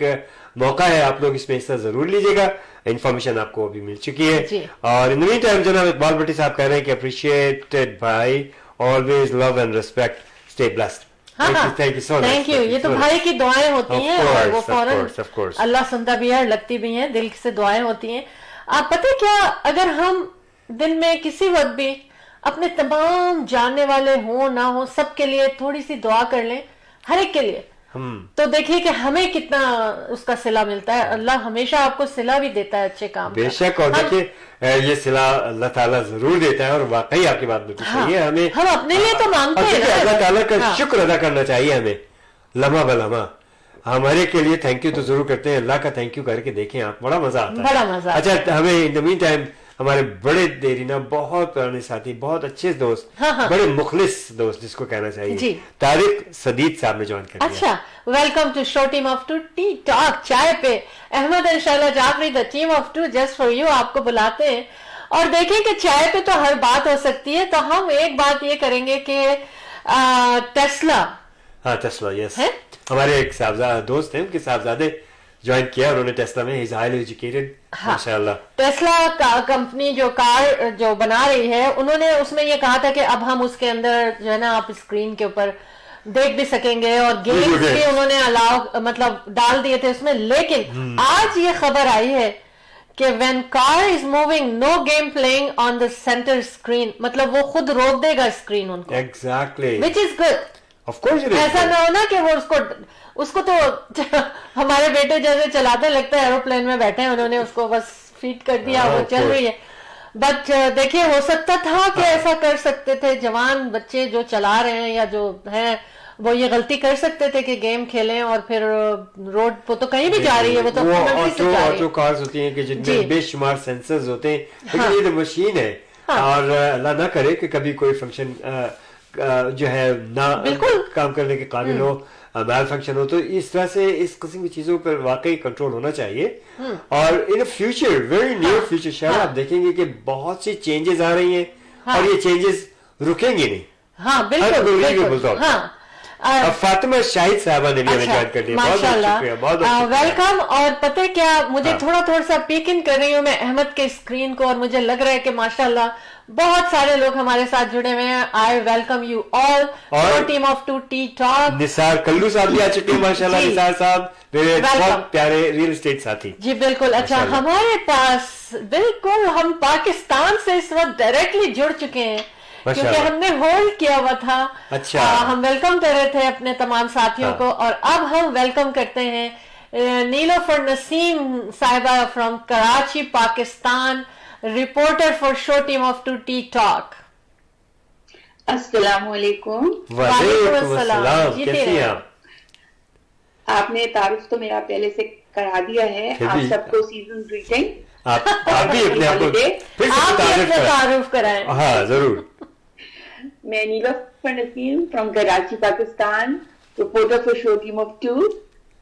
मौका है। आप लोग इसमें हिस्सा जरूर लीजिएगा। इन्फॉर्मेशन आपको अभी मिल चुकी
जी।
है और इन द मीन टाइम जनाब इकबाल भट्टी साहब कह रहे हैं कि अप्रिशिएटेड भाई, always love and respect, stay blessed.
हाँ,
thank you so much.
Thank you. ये तो भाई की दुआएं होती
Of
हैं और वो
course, of
फौरन
course, of course.
अल्लाह सुनता भी है, लगती भी है, दिल से दुआएं होती हैं। आप पता है क्या, अगर हम दिन में किसी वक्त भी अपने तमाम जानने वाले हो ना हो सबके लिए थोड़ी सी दुआ कर लें, हर एक के लिए, तो देखिए कि हमें कितना उसका सिला मिलता है। अल्लाह हमेशा आपको सिला भी देता है अच्छे काम का।
बेशक। और देखिए ये सिला अल्लाह ताला जरूर देता है और वाकई आपकी बात बिल्कुल सही है। हमें
हम अपने लिए तो मांगते हैं ना,
अल्लाह ताला का
हाँ।
शुक्र अदा करना चाहिए हमें लम्हा बलम्हा। हमारे के लिए थैंक यू तो जरूर करते हैं, अल्लाह का थैंक यू करके देखें आप, बड़ा मजा आता है।
बड़ा मजा आता
अच्छा हमें इन द मीन टाइम हमारे बड़े देरीना बहुत पुराने साथी, बहुत अच्छे दोस्त,
हाँ।
बड़े मुखलिस दोस्त जिसको कहना
जी।
चाहिए, तारिक सदीद साहब ने ज्वाइन कर दिया।
अच्छा, welcome to show team of two tea talk चाय पे। अहमद इंशाल्लाह Jafri the team of two just for you आपको बुलाते हैं और देखें कि चाय पे तो हर बात हो सकती है। तो हम एक बात ये करेंगे कि टेस्ला,
हाँ टेस्ला, यस,
है?
हमारे एक साहबजादा दोस्त हैं, उनके साहबजादे ज्वाइन किया उन्होंने टेस्ला में। ही इज हाईली एजुकेटेड माशाल्लाह।
टेस्ला कंपनी जो कार जो बना रही है, उन्होंने उसमें ये कहा था कि अब हम उसके अंदर जो है ना आप स्क्रीन के ऊपर देख भी सकेंगे और गेम्स भी उन्होंने अलाउ मतलब डाल दिए थे उसमें। लेकिन आज ये खबर आई है कि when car is moving no game playing on the centre screen, मतलब वो खुद रोक देगा स्क्रीन उनको।
Exactly,
which is good.
Of course it is.
ऐसा ना हो ना कि वो उसको तो हमारे बेटे जैसे चलाते लगता है एरोप्लेन में बैठे हैं, उन्होंने उसको बस फीड कर दिया, वो चल रही है। बट देखिए हो सकता था कि ऐसा कर सकते थे, जवान बच्चे जो चला रहे हैं या जो हैं वो ये गलती कर सकते थे कि गेम खेलें और फिर रोड पर तो कहीं भी जा रही है, वो तो
ऑटो कार्स होती हैं कि जिनमें बेशुमार सेंसर्स होते हैं, लेकिन ये तो मशीन है। और अल्लाह ना करे कि कभी कोई फंक्शन जो है ना काम करने के काबिल हो, मैल फंक्शन हो, तो इस तरह से इस किस्म की चीजों पर वाकई कंट्रोल होना चाहिए। और in future, very near future शायद आप देखेंगे कि बहुत सी चेंजेस आ रही हैं और ये चेंजेस रुकेंगे नहीं।
हाँ बिल्कुल।
हाँ, फातिमा शाहिद साहबा ने भी हमें ज्वाइन कर दिया, बहुत शुक्रिया, बहुत
वेलकम। और पता है क्या, मुझे थोड़ा सा पीक इन कर रही हूँ मैं अहमद के स्क्रीन को और मुझे लग रहा है कि माशाल्लाह बहुत सारे लोग हमारे साथ जुड़े हुए हैं। I welcome you all team of two tea talk.
Nisar Kallu साहब भी आ चुके हैं माशाल्लाह। निसार साहब मेरे बहुत प्यारे रियल एस्टेट साथी।
जी बिल्कुल। अच्छा, हमारे पास बिल्कुल हम पाकिस्तान से इस वक्त डायरेक्टली जुड़ चुके हैं क्योंकि हमने होल्ड किया हुआ था।
अच्छा,
हम वेलकम कर रहे थे अपने तमाम साथियों को और अब हम वेलकम करते हैं नीलोफर नसीम साहिबा from Karachi Pakistan, reporter for show team of two tea talk.
अस्सलाम वालेकुम।
वालेकुम अस्सलाम, कैसी हैं आप?
आपने तारुफ तो मेरा पहले से करा दिया है। आप सबको सीजन ग्रीटिंग।
आप भी अपने आप को
तारुफ कराएं।
हाँ जरूर।
मैं Nilofar Naseem from Karachi Pakistan, reporter for show team of two,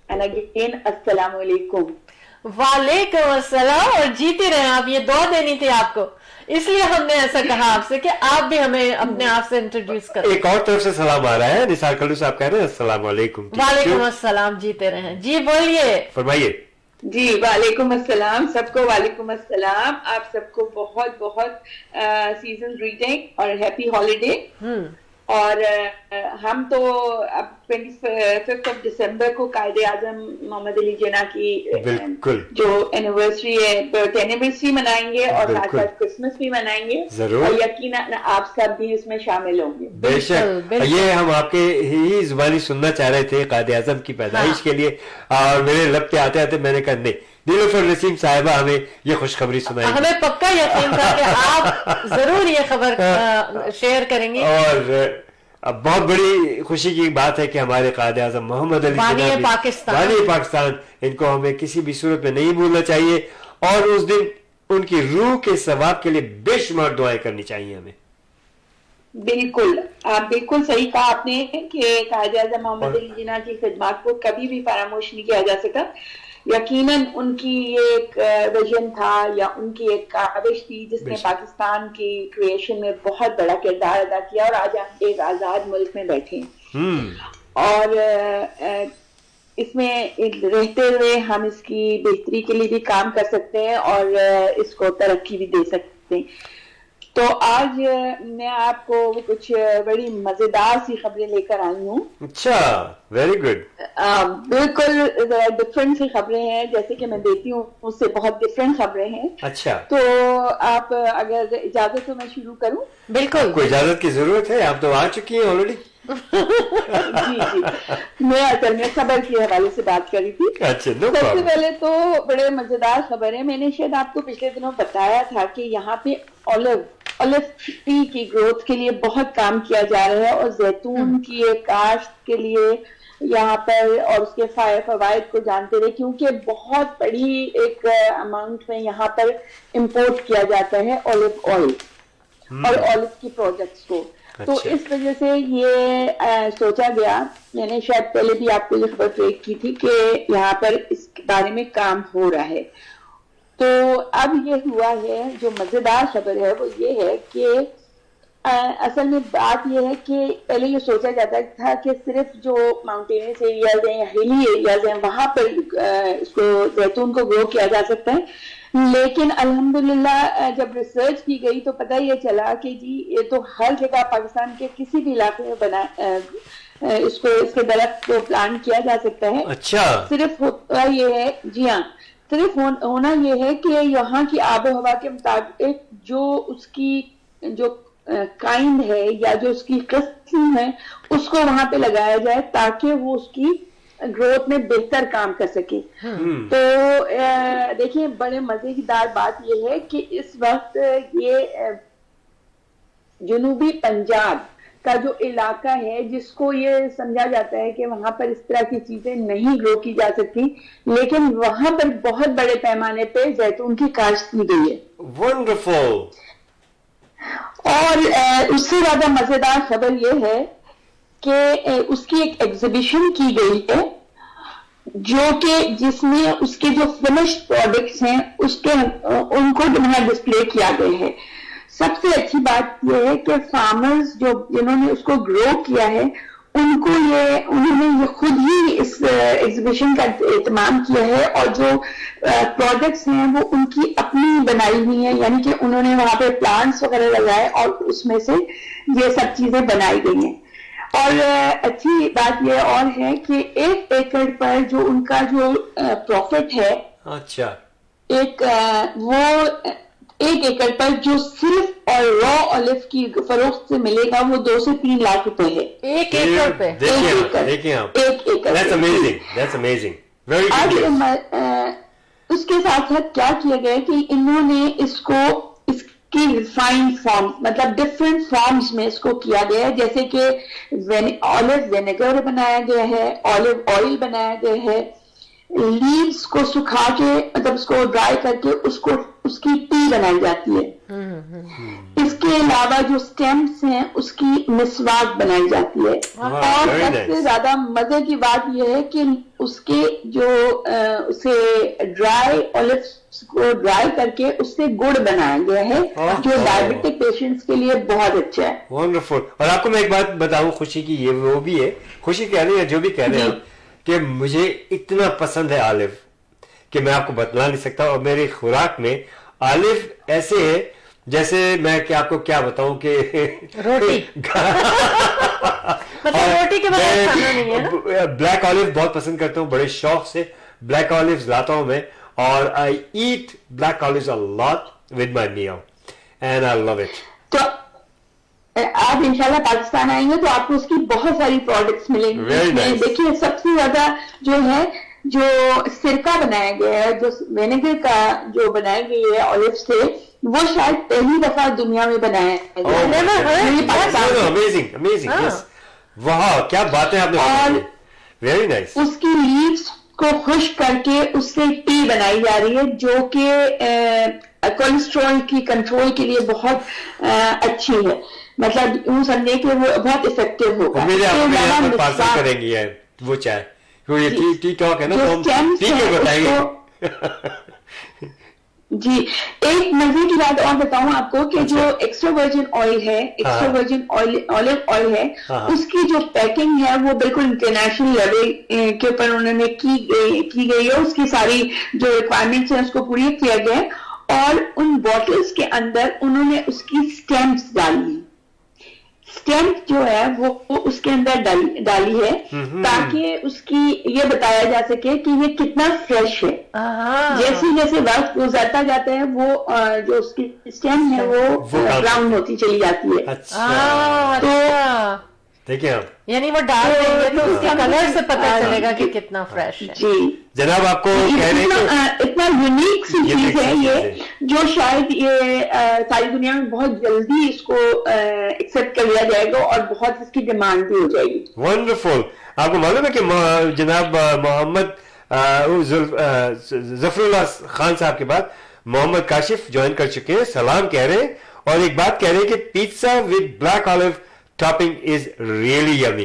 and again अस्सलाम वालेकुम।
वालेकुम अस्सलाम, और जीते रहे आप, ये दुआ देनी थी आपको, इसलिए हमने ऐसा कहा आपसे कि आप भी हमें अपने आप से इंट्रोड्यूस करें।
एक और तरफ से सलाम आ रहा है, निसार कल्लू साहब कह रहे हैं अस्सलाम वालेकुम।
वालेकुम अस्सलाम, जीते रहे। जी बोलिए,
फरमाइए।
जी वालेकुम अस्सलाम, सबको वालेकुम अस्सलाम, आप सबको बहुत बहुत सीजन ग्रीटिंग और हैप्पी हॉलीडे। और हम तो अब 25 दिसंबर को कायदे आजम मोहम्मद अली जिन्ना की जो एनिवर्सरी है, बर्थ एनिवर्सरी मनाएंगे और साथ साथ क्रिसमस भी मनाएंगे, और यकीनन आप सब भी इसमें शामिल होंगे।
बेशक, ये हम आपके ही जुबानी सुनना चाह रहे थे कायदे आजम की पैदाइश के लिए, और मेरे लब पे आते आते मैंने कहा नहीं, नीलूफर नसीम साहिबा हमें ये खुशखबरी सुनाई।
हमें पक्का यकीन था कि आप जरूर ये खबर शेयर करेंगे,
और अब बहुत बड़ी खुशी की बात है कि हमारे कायदे आज़म मोहम्मद अली
बानी
पाकिस्तान, इनको हमें किसी भी सूरत में नहीं भूलना चाहिए, और उस दिन उनकी रूह के सवाब के लिए बेशुमार दुआएं करनी चाहिए हमें।
बिल्कुल, आप बिल्कुल सही कहा आपने कि कायदे आज़म मोहम्मद अली जिन्ना की खिदमत को कभी भी फरामोश नहीं किया जा सकता। यकीनन उनकी ये एक विजन था या उनकी एक काविश थी जिसने पाकिस्तान की क्रिएशन में बहुत बड़ा किरदार अदा किया, और आज हम एक आजाद मुल्क में बैठे हैं, और इसमें रहते हुए हम इसकी बेहतरी के लिए भी काम कर सकते हैं और इसको तरक्की भी दे सकते हैं। तो आज मैं आपको कुछ बड़ी मजेदार सी खबरें लेकर आई हूँ।
अच्छा, वेरी गुड।
बिल्कुल डिफरेंट सी खबरें हैं, जैसे कि मैं देती हूँ उससे बहुत डिफरेंट खबरें हैं।
अच्छा,
तो आप अगर इजाजत तो मैं शुरू करूँ?
बिल्कुल,
कोई इजाजत की जरूरत है, आप तो आ चुकी हैं ऑलरेडी।
जी, मैं असल में खबर के हवाले से बात करी थी।
अच्छा,
सबसे पहले तो बड़े मजेदार खबर है, मैंने शायद आपको पिछले दिनों बताया था कि यहाँ पे ऑलिव ट्री की ग्रोथ के लिए बहुत काम किया जा रहा है, और जैतून की एक काश्त के लिए यहाँ पर, और उसके फवायद को जानते रहे, क्योंकि बहुत बड़ी एक अमाउंट में यहाँ पर इंपोर्ट किया जाता है ऑलिव ऑयल और ऑलिव की प्रोडक्ट्स को।
अच्छा।
तो इस वजह से ये सोचा गया, मैंने शायद पहले भी आपको ये खबर ट्रेक की थी कि यहाँ पर इस बारे में काम हो रहा है। तो अब ये हुआ है, जो मजेदार खबर है वो ये है कि असल में बात ये है कि पहले ये सोचा जाता था कि सिर्फ जो माउंटेनियस एरियाज हैं या हिली एरियाज हैं वहां पर इसको जैतून को ग्रो किया जा सकता है, लेकिन अल्हम्दुलिल्लाह जब रिसर्च की गई तो पता ये चला कि जी ये तो हर जगह पाकिस्तान के किसी भी इलाके में बना इसके दरख्त को प्लांट किया जा सकता है।
अच्छा,
सिर्फ होता ये है, जी हाँ, सिर्फ होना ये है कि यहाँ की आबो हवा के मुताबिक जो उसकी जो काइंड है या जो उसकी किस्म है उसको वहां पे लगाया जाए ताकि वो उसकी ग्रोथ में बेहतर काम कर सके। तो देखिए, बड़े मजेदार बात यह है कि इस वक्त ये जनूबी पंजाब का जो इलाका है जिसको ये समझा जाता है कि वहां पर इस तरह की चीजें नहीं ग्रो की जा सकती, लेकिन वहां पर बहुत बड़े पैमाने पे जैतून की काश्त की गई है।
वंडरफुल।
और उससे ज्यादा मजेदार खबर यह है कि उसकी एक एग्जीबिशन की गई है जो कि जिसमें उसके जो फिनिश्ड प्रोडक्ट्स हैं उसके उनको वहां डिस्प्ले किया गया है। सबसे अच्छी बात यह है कि फार्मर्स जो जिन्होंने उसको ग्रो किया है उन्होंने ये खुद ही इस एग्जीबिशन का एहतमाम किया है, और जो प्रोडक्ट्स हैं वो उनकी अपनी बनाई हुई हैं, यानी कि उन्होंने वहां पे प्लांट्स वगैरह लगाए और उसमें से ये सब चीजें बनाई गई हैं। और अच्छी बात ये और है कि 1 एकड़ पर जो उनका जो प्रॉफिट है,
अच्छा,
वो 1 एकड़ पर जो सिर्फ और रॉ ऑलिव की फरोख्त से मिलेगा वो 2 से 3 लाख रुपए है।
1 एकड़ पे?
देखिए आप,
1 एकड़।
That's amazing, that's amazing, very good।
उसके साथ साथ क्या किया गया कि इन्होंने इसकी रिफाइंड फॉर्म, मतलब डिफरेंट फॉर्म्स में इसको किया गया है, जैसे कि ऑलिव विनेगर बनाया गया है, ऑलिव ऑयल बनाया गया है, लीव्स को सुखा के मतलब उसको ड्राई करके उसको उसकी टी बनाई जाती है. इसके अलावा जो स्टेम्स हैं उसकी मिसवाक बनाई जाती है. और सबसे ज्यादा मजे की बात यह है कि उसके जो उसे ड्राई ऑलिव्स को ड्राई करके उससे गुड़ बनाया गया है जो डायबिटिक पेशेंट्स के लिए बहुत अच्छा है.
वंडरफुल. और आपको मैं एक बात बताऊं खुशी की, ये वो भी है, खुशी कह रहे हैं जो भी कह रहे हैं कि मुझे इतना पसंद है ऑलिव कि मैं आपको बतला नहीं सकता. और मेरी खुराक में ऑलिव ऐसे है जैसे मैं क्या आपको क्या बताऊं कि
रोटी मतलब रोटी के बगैर खाना नहीं है ना.
ब्लैक ऑलिव बहुत पसंद करता हूँ, बड़े शौक से ब्लैक ऑलिव्स लाता हूँ मैं, और I eat black olives a lot with my meal and I love it.
तो आप इंशाल्लाह पाकिस्तान आएंगे तो आपको उसकी बहुत सारी प्रोडक्ट्स मिलेंगे.
nice.
देखिए सबसे ज्यादा जो है जो सिरका बनाया गया है, जो विनेगर का जो बनाई गई है ऑलिव से, वो शायद पहली दफा दुनिया में बनाया
है. Amazing amazing. यस, वाह क्या बात है आपने. Very nice.
उसकी लीव्स को खुश्क करके उससे टी बनाई जा रही है जो कि कोलेस्ट्रॉल की कंट्रोल के लिए बहुत अच्छी है. मतलब यूं समझे कि वो बहुत इफेक्टिव होगा.
पार्सल करेंगी यार वो चाय, ये टी टॉक है ना, तो हम टी पे बताएंगे.
जी, एक मजे की बात और बताऊं आपको कि जो एक्स्ट्रा वर्जिन ऑयल है, एक्स्ट्रा वर्जिन ऑलिव ऑयल है, उसकी जो पैकिंग है वो बिल्कुल इंटरनेशनल लेवल के ऊपर उन्होंने की गई है. उसकी सारी जो रिक्वायरमेंट्स है उसको पूरी किया गया है. और उन बॉटल्स के अंदर उन्होंने उसकी स्टैम्प्स डाली. स्टैम्प जो है वो उसके अंदर डाली है ताकि उसकी ये बताया जा सके कि ये कितना फ्रेश है. जैसे जैसे वक्त गुजरता जाता है वो जो उसकी स्टैम्प है वो ब्राउन होती चली जाती है.
तो देखिए आप
यानी वो डाल देंगे तो उसके कलर से पता चलेगा कि कितना फ्रेश है.
जी
जनाब, आपको कह रहे हैं
इतना यूनिक सी चीज है ये, जो शायद ये सारी दुनिया में बहुत जल्दी इसको एक्सेप्ट कर लिया जाएगा और बहुत इसकी डिमांड भी हो जाएगी.
वंडरफुल. आपको मालूम है कि जनाब मोहम्मद जफरुल्लाह खान साहब के बाद मोहम्मद काशिफ ज्वाइन कर चुके हैं, सलाम कह रहे हैं और एक बात कह रहे हैं कि pizza with black olive topping is really yummy.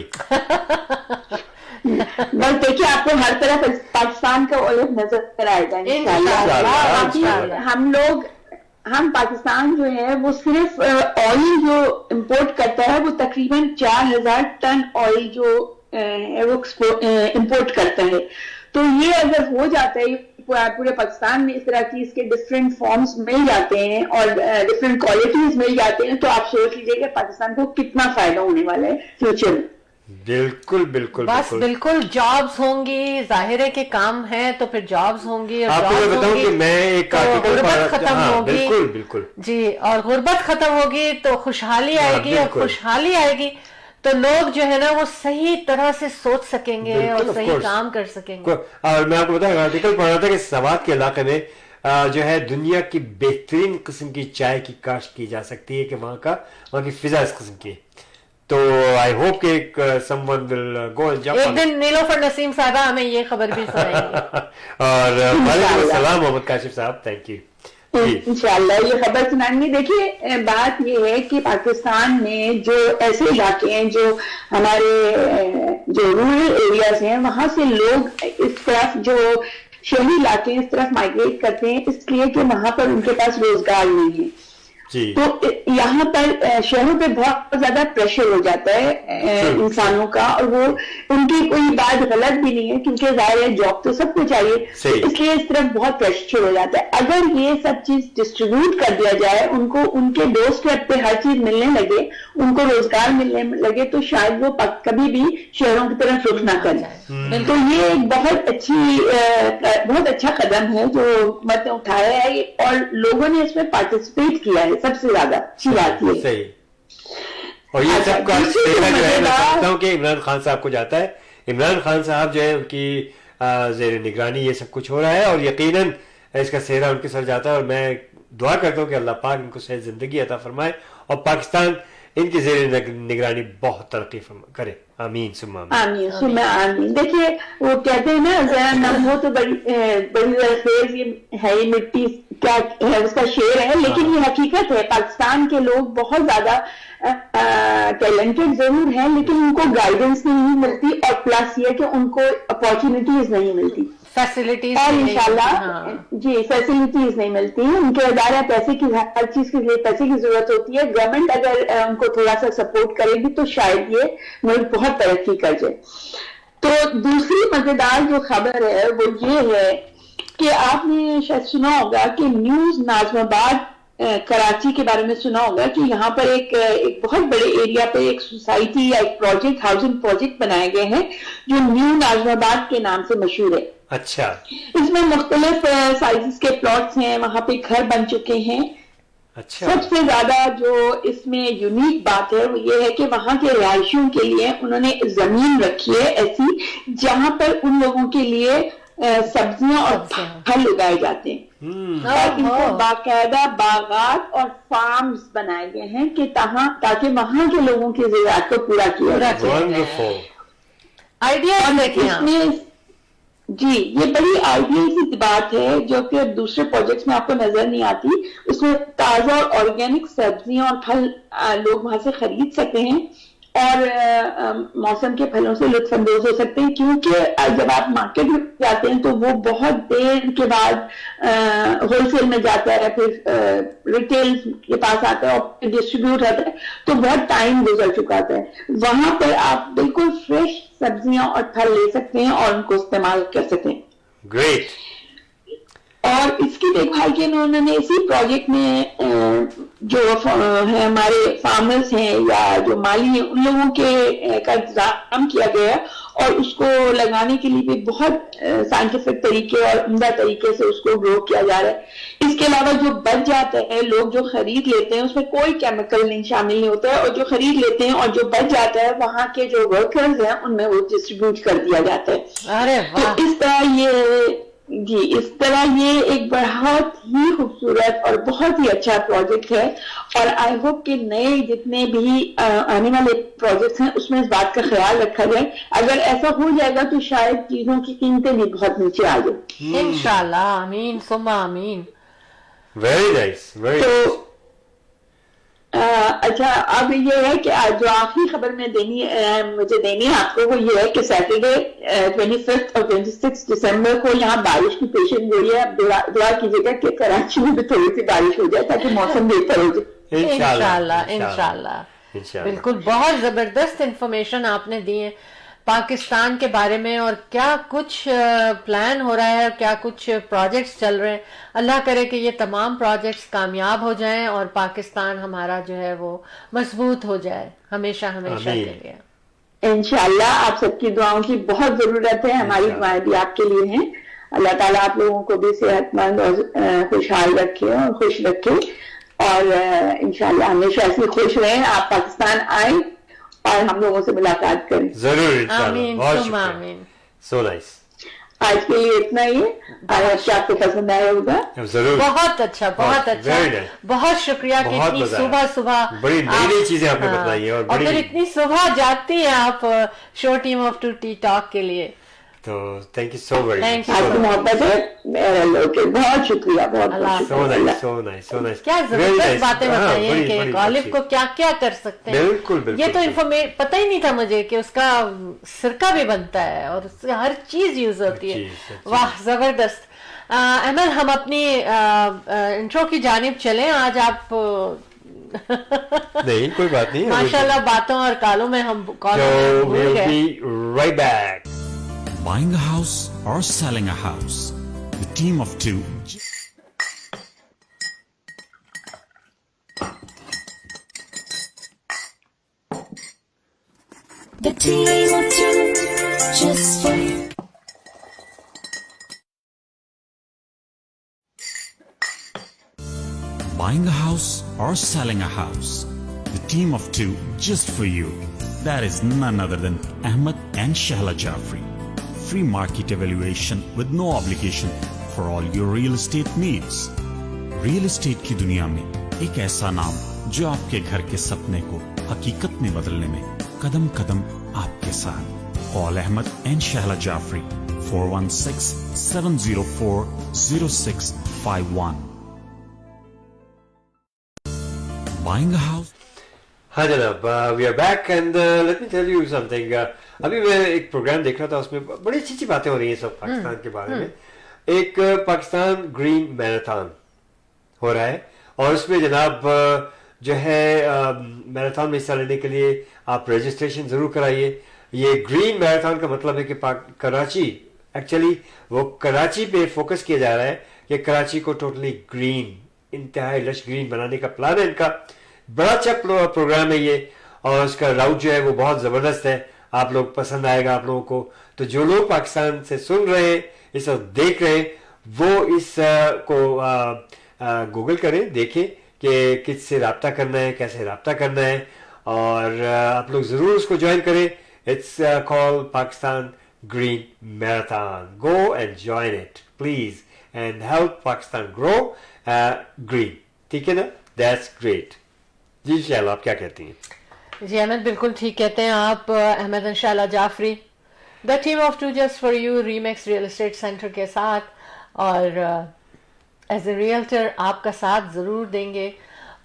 बस देखिए आपको हर तरफ पाकिस्तान का ऑलिव नजर आएगा इंशाल्लाह. हम पाकिस्तान जो है वो सिर्फ ऑयल जो इंपोर्ट करता है वो तकरीबन 4000 टन ऑयल जो है वो इंपोर्ट करता है. तो ये अगर हो जाता है पूरे पाकिस्तान में इस तरह की इसके डिफरेंट फॉर्म्स मिल जाते हैं और डिफरेंट क्वालिटीज मिल जाते हैं, तो आप सोच लीजिएगा पाकिस्तान को कितना फायदा होने वाला है फ्यूचर में.
बिल्कुल बिल्कुल
बस बिल्कुल जॉब्स होंगी, जाहिर है कि काम है तो फिर जॉब्स होंगी. और
आपको मैं बताऊं कि मैं एक आर्टिकल
खत्म होगी.
बिल्कुल बिल्कुल
जी, और गुर्बत खत्म होगी तो खुशहाली आएगी, और खुशहाली आएगी तो लोग जो है ना वो सही तरह से सोच सकेंगे और सही काम कर सकेंगे.
और मैं आपको बताऊं आर्टिकल पढ़ रहा था कि सवात के इलाके में जो है दुनिया की बेहतरीन किस्म की चाय की काश्त की जा सकती है कि वहाँ की फिजा इस किस्म की. तो आई होप कि someone will go and jump.
एक दिन नीलोफर नसीम साहबा हमें ये खबर भी सुनाएंगे.
और वालेकुम अस्सलाम मोहम्मद काशिफ साहब, थैंक यू.
इंशाल्लाह ये खबर सुनाएंगे. देखिए बात ये है कि पाकिस्तान में जो ऐसे इलाके हैं जो हमारे जो रूरल एरियाज हैं वहां से लोग इस तरफ जो शहरी इलाके इस तरफ माइग्रेट करते हैं इसलिए कि वहां पर उनके पास रोजगार नहीं है. तो यहाँ पर शहरों पे बहुत ज्यादा प्रेशर हो जाता है इंसानों का, और वो उनकी कोई बात गलत भी नहीं है क्योंकि जाहिर है जॉब तो सबको चाहिए, इसलिए इस तरफ बहुत प्रेशर हो जाता है. अगर ये सब चीज डिस्ट्रीब्यूट कर दिया जाए, उनको उनके डोर स्टेप पे हर चीज मिलने लगे, उनको रोजगार मिलने लगे, तो शायद वो कभी भी शहरों की तरफ रुख ना करें. तो ये एक बहुत अच्छा कदम है जो हुकूमत ने उठाया है और लोगों ने इसमें पार्टिसिपेट किया है. सबसे ज्यादा अच्छी बात ये
सही. और ये सबका श्रेय जो है मैं समझता हूँ कि इमरान खान साहब को जाता है. इमरान खान साहब जो है उनकी जेर निगरानी ये सब कुछ हो रहा है और यकीनन इसका सेहरा उनके सर जाता है. और मैं दुआ करता हूँ कि अल्लाह पाक इनको सही जिंदगी अता फरमाए और पाकिस्तान ان کی زیر نگرانی بہت ترقی کرے. آمین ثم آمین.
آمین. دیکھیے وہ کہتے ہیں نا ذرا نم ہو تو بڑی خیز یہ ہے، یہ مٹی کیا ہے اس کا شعر ہے، لیکن یہ حقیقت ہے. پاکستان کے لوگ بہت زیادہ ٹیلنٹڈ ضرور ہیں، لیکن ان کو گائیڈنس نہیں ملتی، اور پلس یہ کہ ان کو اپارچونیٹیز نہیں ملتی،
فیسلٹیز،
اور انشاءاللہ جی فیسلٹیز نہیں ملتی. ان کے ادارہ پیسے کی، ہر چیز کے لیے پیسے کی ضرورت ہوتی ہے. گورنمنٹ اگر ان کو تھوڑا سا سپورٹ کرے گی تو شاید یہ ملک بہت ترقی کر جائے. تو دوسری مزیدار جو خبر ہے وہ یہ ہے کہ آپ نے شاید سنا ہوگا کہ نیوز ناظم آباد کراچی کے بارے میں سنا ہوگا کہ یہاں پر ایک بہت بڑے ایریا پہ ایک سوسائٹی یا ایک پروجیکٹ، ہاؤسنگ پروجیکٹ بنائے گئے ہیں جو نیو ناظم آباد کے نام سے مشہور ہے.
اچھا.
اس میں مختلف سائزز کے پلاٹس ہیں، وہاں پہ گھر بن چکے ہیں.
اچھا.
سب سے زیادہ جو اس میں یونیک بات ہے وہ یہ ہے کہ وہاں کے رہائشیوں کے لیے انہوں نے زمین رکھی ہے ایسی جہاں پر ان لوگوں کے لیے سبزیاں اور پھل اگائے جاتے ہیں، اور ان کو باقاعدہ باغات اور فارمز بنائے گئے ہیں کہ تاکہ وہاں کے لوگوں کی ضروریات کو پورا کیا جائے.
آئیڈیا
جی یہ بڑی آئیڈیل بات ہے جو کہ دوسرے پروجیکٹس میں آپ کو نظر نہیں آتی. اس میں تازہ اور آرگینک سبزیاں اور پھل لوگ وہاں سے خرید سکتے ہیں اور موسم کے پھلوں سے لطف اندوز ہو سکتے ہیں، کیونکہ جب آپ مارکیٹ میں جاتے ہیں تو وہ بہت دیر کے بعد ہول سیل میں جاتا ہے، پھر ریٹیل کے پاس آتا ہے اور پھر ڈسٹریبیوٹ ہوتا ہے، تو بہت ٹائم گزر چکا ہوتا ہے. وہاں پر آپ بالکل فریش سبزیاں اور پھل لے سکتے ہیں اور ان کو استعمال کر سکتے ہیں.
گریٹ. اور
اس کی دیکھ بھال کے انہوں نے اسی پروجیکٹ میں جو ہے ہمارے فارمرز ہیں یا جو مالی ہیں ان لوگوں کے کا انتظام کیا گیا ہے، اور اس کو لگانے کے لیے بھی بہت سائنٹیفک طریقے اور عمدہ طریقے سے اس کو گرو کیا جا رہا ہے. اس کے علاوہ جو بچ جاتا ہے، لوگ جو خرید لیتے ہیں اس میں کوئی کیمیکل نہیں شامل نہیں ہوتا ہے، اور جو خرید لیتے ہیں اور جو بچ جاتا ہے وہاں کے جو ورکرز ہیں ان میں وہ ڈسٹریبیوٹ کر دیا جاتا ہے. تو اس طرح یہ ایک بہت ہی خوبصورت اور بہت ہی اچھا پروجیکٹ ہے، اور آئی ہوپ کہ نئے جتنے بھی آنے والے پروجیکٹس ہیں اس میں اس بات کا خیال رکھا جائے. اگر ایسا ہو جائے گا تو شاید چیزوں کی قیمتیں بھی بہت نیچے آ جائیں
انشاءاللہ. آمین ثم آمین.
Very nice.
اچھا اب یہ ہے کہ جو آخری خبر میں مجھے دینی ہے آپ کو وہ یہ ہے کہ سیٹرڈے 25 اور 26 دسمبر کو یہاں بارش کی پیشن گوئی ہے. اب دعا کیجیے گا کہ کراچی میں بھی تھوڑی سی بارش ہو جائے تاکہ موسم بہتر ہو جائے.
انشاءاللہ. بالکل بہت زبردست انفارمیشن آپ نے دی ہے پاکستان کے بارے میں، اور کیا کچھ پلان ہو رہا ہے اور کیا کچھ پروجیکٹس چل رہے ہیں. اللہ کرے کہ یہ تمام پروجیکٹس کامیاب ہو جائیں اور پاکستان ہمارا جو ہے وہ مضبوط ہو جائے ہمیشہ کے لیے.
انشاءاللہ آپ سب کی دعاؤں کی بہت ضرورت ہے، ہماری دعائیں بھی آپ کے لیے ہیں. اللہ تعالیٰ آپ لوگوں کو بھی صحت مند اور خوشحال رکھے اور خوش رکھے، اور انشاءاللہ ہمیشہ ایسے خوش رہیں. آپ پاکستان آئیں اور ہم لوگوں سے ملاقات کریں
ضرور.
آمین ثم آمین.
So nice.
آج کے لیے اتنا ہی ہے. آپ کو پسند آیا ہوگا.
ضرور.
بہت اچھا بہت شکریہ کہ اتنی صبح
بڑی نئی چیزیں آپ نے بتائی ہیں، اور
پھر اتنی صبح جاتی ہیں آپ شو ٹیم آف ٹی ٹاک کے لیے.
تو thank you so very much.
آپ کی محبت ہے، بہت شکریہ.
کیا زبردست باتیں بتائی ہیں کہ غالب کو کیا کیا کر سکتے ہیں.
بالکل
یہ تو پتہ ہی نہیں تھا مجھے کہ اس کا سرکہ بھی بنتا ہے اور اس سے ہر چیز یوز ہوتی ہے. واہ زبردست. احمد ہم اپنی انٹرو کی جانب چلیں. آج آپ
نہیں کوئی بات نہیں،
ماشاءاللہ باتوں اور کالوں میں ہم
right back.
Buying a house or selling a house, the team of two.
The team of two, just for you.
Buying a house or selling a house, the team of two just for you. That is none other than Ahmed and Shahla Jafri. Free market evaluation with no obligation for all your real estate needs. Real estate کی دنیا میں ایک ایسا نام جو آپ کے گھر کے سپنے کو हकीकत में बदलने में कदम कदम आपके साथ. Call Ahmed and Shahla Jafri 416-704-0651. Buying a house?
हाँ जनाब, we are back and let me tell you something. अभी मैं एक प्रोग्राम देख रहा था, उसमें बड़ी अच्छी अच्छी बातें हो रही हैं सब पाकिस्तान के बारे में. एक पाकिस्तान ग्रीन मैराथन हो रहा है और उसमें जनाब जो है मैराथन में हिस्सा लेने के लिए आप रजिस्ट्रेशन ज़रूर कराइए. ये ग्रीन मैराथन का मतलब है कि कराची, एक्चुअली वो कराची पे फोकस किया जा रहा है कि कराची को टोटली ग्रीन, इंतहाई लश ग्रीन बनाने का प्लान है इनका. बड़ा अच्छा प्रोग्राम है ये और उसका राउट जो है वो बहुत ज़बरदस्त है. आप लोग पसंद आएगा आप लोगों को. तो जो लोग पाकिस्तान से सुन रहे हैं, इस वक्त देख रहे हैं, वो इस को गूगल करें, देखें कि किससे रब्ता करना है, कैसे रब्ता करना है और आप लोग ज़रूर उसको ज्वाइन करें. It's called Pakistan green marathon. Go and join it please and help Pakistan grow green. ठीक है ना? That's great. जी शैला, आप क्या कहती हैं?
जी अहमद, बिल्कुल ठीक कहते हैं आप. Ahmad and Shahla Jafri, the team of two just for you Remax real estate centre के साथ, और एज ए रियल्टर आपका साथ ज़रूर देंगे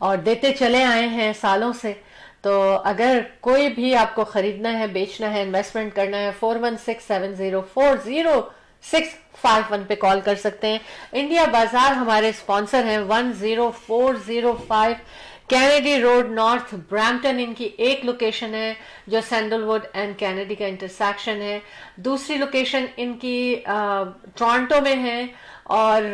और देते चले आए हैं सालों से. तो अगर कोई भी आपको ख़रीदना है, बेचना है, इन्वेस्टमेंट करना है, 4167040651 पे कॉल कर सकते हैं. इंडिया बाज़ार हमारे स्पॉन्सर हैं. 10405 कैनेडी रोड नॉर्थ ब्रैम्पटन इनकी एक लोकेशन है जो सैंडलवुड एंड कैनेडी का इंटरसेक्शन है. दूसरी लोकेशन इनकी टोरंटो में है और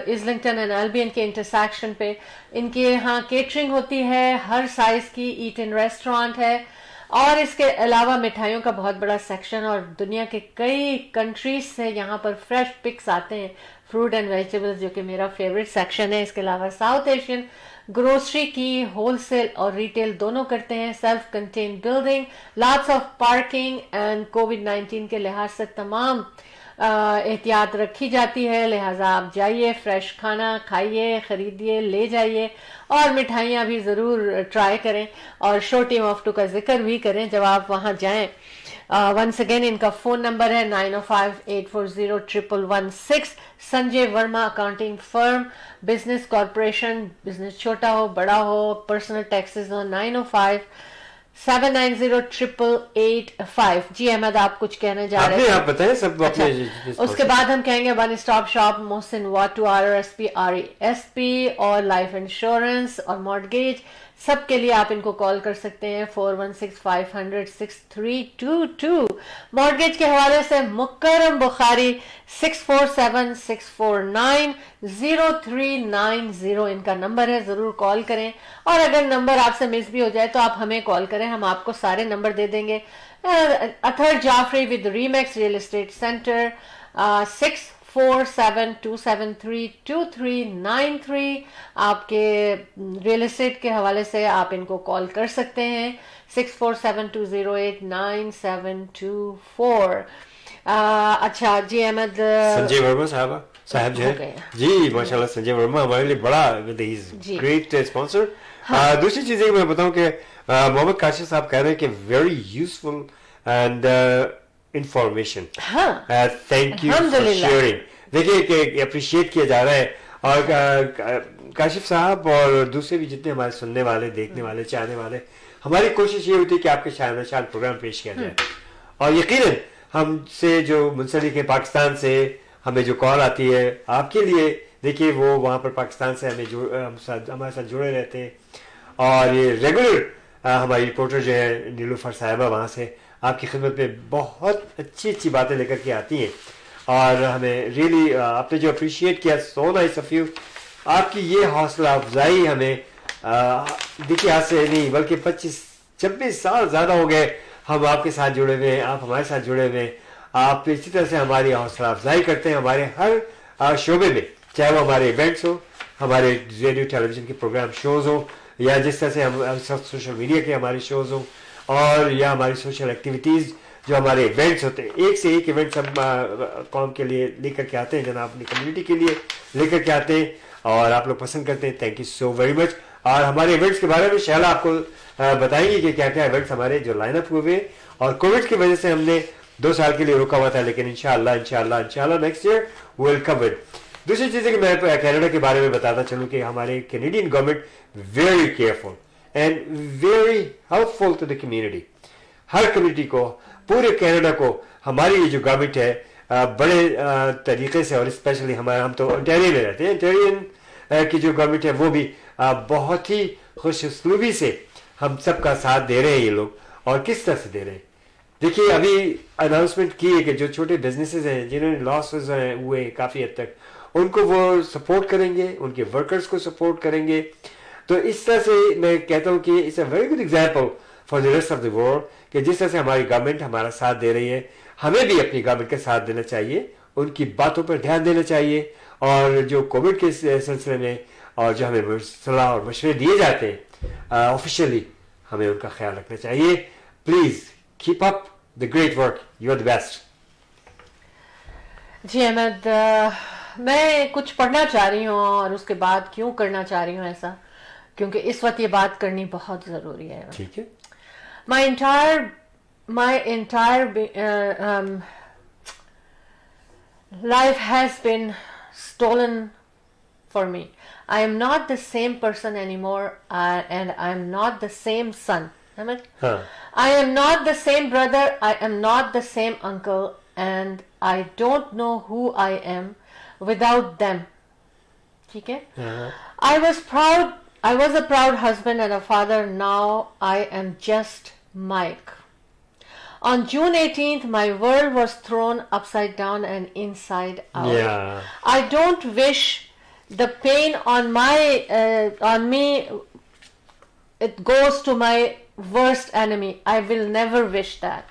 इस्लिंगटन एंड एल्बियन के इंटरसेक्शन पे. इनके यहाँ केटरिंग होती है, हर साइज की ईट इन रेस्टोरेंट है और इसके अलावा मिठाइयों का बहुत बड़ा सेक्शन और दुनिया के कई कंट्रीज से यहाँ पर फ्रेश पिक्स आते हैं, फ्रूट एंड वेजिटेबल्स, जो कि मेरा फेवरेट सेक्शन है. इसके अलावा साउथ एशियन ग्रोसरी की होलसेल और रिटेल दोनों करते हैं. Self contain building, lots of parking and कोविड-19 के लिहाज से तमाम एहतियात रखी जाती है. लिहाजा आप जाइए, फ्रेश खाना खाइए, खरीदिए, ले जाइए और मिठाइयाँ भी ज़रूर ट्राई करें और शो टीम ऑफ टू का जिक्र भी करें जब आप वहाँ जाएं. वंस अगेन इनका फ़ोन नंबर है 9058401116. Sanjay Verma accounting firm, business corporation, business छोटा हो बड़ा हो, पर्सनल टैक्सेस हो, 905-790-8885. जी अहमद, आप कुछ कहना चाह रहे हैं?
आप बताएं सब.
अच्छा, उसके बाद हम कहेंगे वन स्टॉप शॉप मोहसिन वाटू RRSP RESP और लाइफ इंश्योरेंस और मॉर्गेज, सब के लिए आप इनको कॉल कर सकते हैं 416-500-6322. मॉर्गेज के हवाले से मुकर्रम बुखारी 647-649-0390 इनका नंबर है. ज़रूर कॉल करें और अगर नंबर आपसे मिस भी हो जाए तो आप हमें कॉल करें, हम आपको सारे नंबर दे देंगे. Athar Jafri with Remax real estate centre 647-273-2393. आपके रियल एस्टेट के हवाले से आप इनको कॉल कर सकते हैं 647-208-9724. अच्छा जी अहमद,
संजय वर्मा साहब जो है जी, माशाल्लाह इंशाल्लाह संजय वर्मा हमारे लिए बड़ा ग्रेट स्पॉन्सर. दूसरी चीज़ मैं बताऊं कि मोहम्मद काशिफ साहब कह रहे हैं कि very useful and information. Thank you for sharing. देखिए कि अप्रिशिएट किया जा रहा है और काशिफ साहब और दूसरे भी जितने हमारे सुनने वाले, देखने वाले, चाहने वाले, हमारी कोशिश ये होती है कि आपके शान प्रोग्राम पेश किया जाए. और यकीनन हमसे जो मुंसलिक है पाकिस्तान से, हमें जो कॉल आती है आपके लिए, देखिए वो वहाँ पर पाकिस्तान से हमारे साथ जुड़े रहते हैं और ये रेगुलर हमारी रिपोर्टर जो है नीलूफर साहिबा वहाँ से आपकी खिदमत में बहुत अच्छी अच्छी बातें लेकर के आती हैं और हमें रियली आपने जो अप्रिशिएट किया, सो नाइस ऑफ यू. आपकी ये हौसला अफजाई हमें देखिए आज से नहीं बल्कि 25-26 साल ज़्यादा हो गए हम आपके साथ जुड़े हुए हैं, आप हमारे साथ जुड़े हुए हैं. आप इसी तरह से हमारी हौसला अफजाई करते हैं हमारे हर शोबे में, चाहे वो हमारे इवेंट्स हो, हमारे रेडियो टेलीविज़न के प्रोग्राम शोज़ हो, या जिस तरह से हम सोशल मीडिया के हमारे शोज़ हों, और या हमारी सोशल एक्टिविटीज़ जो हमारे इवेंट्स होते हैं. एक से एक इवेंट्स हम कौम के लिए लेकर के आते हैं, जनाब अपनी कम्युनिटी के लिए लेकर के आते हैं और आप लोग पसंद करते हैं. Thank you so very much. اور ہمارے ایونٹس کے بارے میں شہلا آپ کو بتائیں گے کہ کیا کیا ایونٹس ہمارے جو لائن اپ ہوئے، اور کووڈ کی وجہ سے ہم نے 2 سال کے لیے روکا ہوا تھا، لیکن انشاءاللہ next year welcome it. دوسری چیز ہے کہ میں کینیڈا کے بارے میں بتاتا چلوں کہ ہمارے Canadian government very careful and very helpful to the community. ہر کمیونٹی کو، پورے کینیڈا کو ہماری یہ جو گورنمنٹ ہے بڑے طریقے سے، اور اسپیشلی ہم تو انٹیریو میں رہتے ہیں، انٹیرین کی جو گورنمنٹ ہے وہ بھی بہت ہی خوش اسلوبی سے ہم سب کا ساتھ دے رہے ہیں. یہ لوگ اور کس طرح سے دے رہے ہیں، دیکھیے ابھی اناؤنسمنٹ کی ہے کہ جو چھوٹے بزنسز ہیں جنہوں نے لاسز ہوئے کافی حد تک، ان کو وہ سپورٹ کریں گے، ان کے ورکرز کو سپورٹ کریں گے. تو اس طرح سے میں کہتا ہوں کہ it's a very good example for the rest of the world کہ جس طرح سے ہماری گورنمنٹ ہمارا ساتھ دے رہی ہے، ہمیں بھی اپنی گورنمنٹ کا ساتھ دینا چاہیے، ان کی باتوں پر دھیان دینا چاہیے. اور جو کووڈ کے سلسلے میں اور جو ہمیں صلاح اور مشورے دیے جاتے ہیں آفیشیلی، ہمیں ان کا خیال رکھنا چاہیے. Please keep up the great work, you are the best.
جی احمد، میں کچھ پڑھنا چاہ رہی ہوں اور اس کے بعد کیوں کرنا چاہ رہی ہوں ایسا، کیونکہ اس وقت یہ بات کرنی بہت ضروری ہے.
ٹھیک ہے.
My entire life has been stolen for me. I am not the same person anymore, and I am not the same son. I am not the same brother. I am not the same uncle, and I don't know who I am without them. Okay? I was a proud husband and a father. Now I am just Mike. On June 18th, my world was thrown upside down and inside out.
Yeah.
I don't wish the pain on me. It goes to my worst enemy. I will never wish that.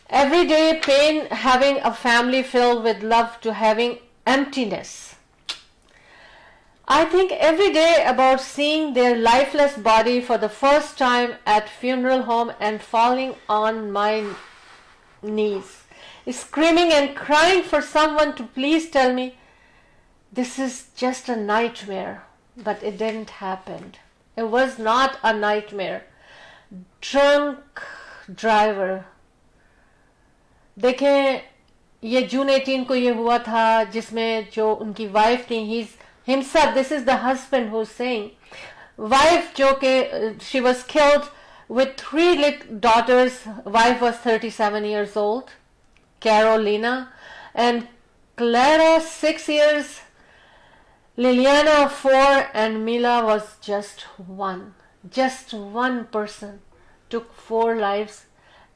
Every day, pain having a family filled with love to having emptiness. I think every day about seeing their lifeless body for the first time at funeral home and falling on my knees, screaming and crying for someone to please tell me this is just a nightmare. But it didn't happen. It was not a nightmare. Drunk driver. دیکھیں یہ جون 18 کو یہ ہوا تھا جس میں جو ان کی وائف تھی، himself, this is the husband who's saying, wife jo ke she was killed with 3 little daughters. Wife was 37 years old, Carolina, and Clara 6 years, Liliana 4, and Mila was just one person took 4 lives,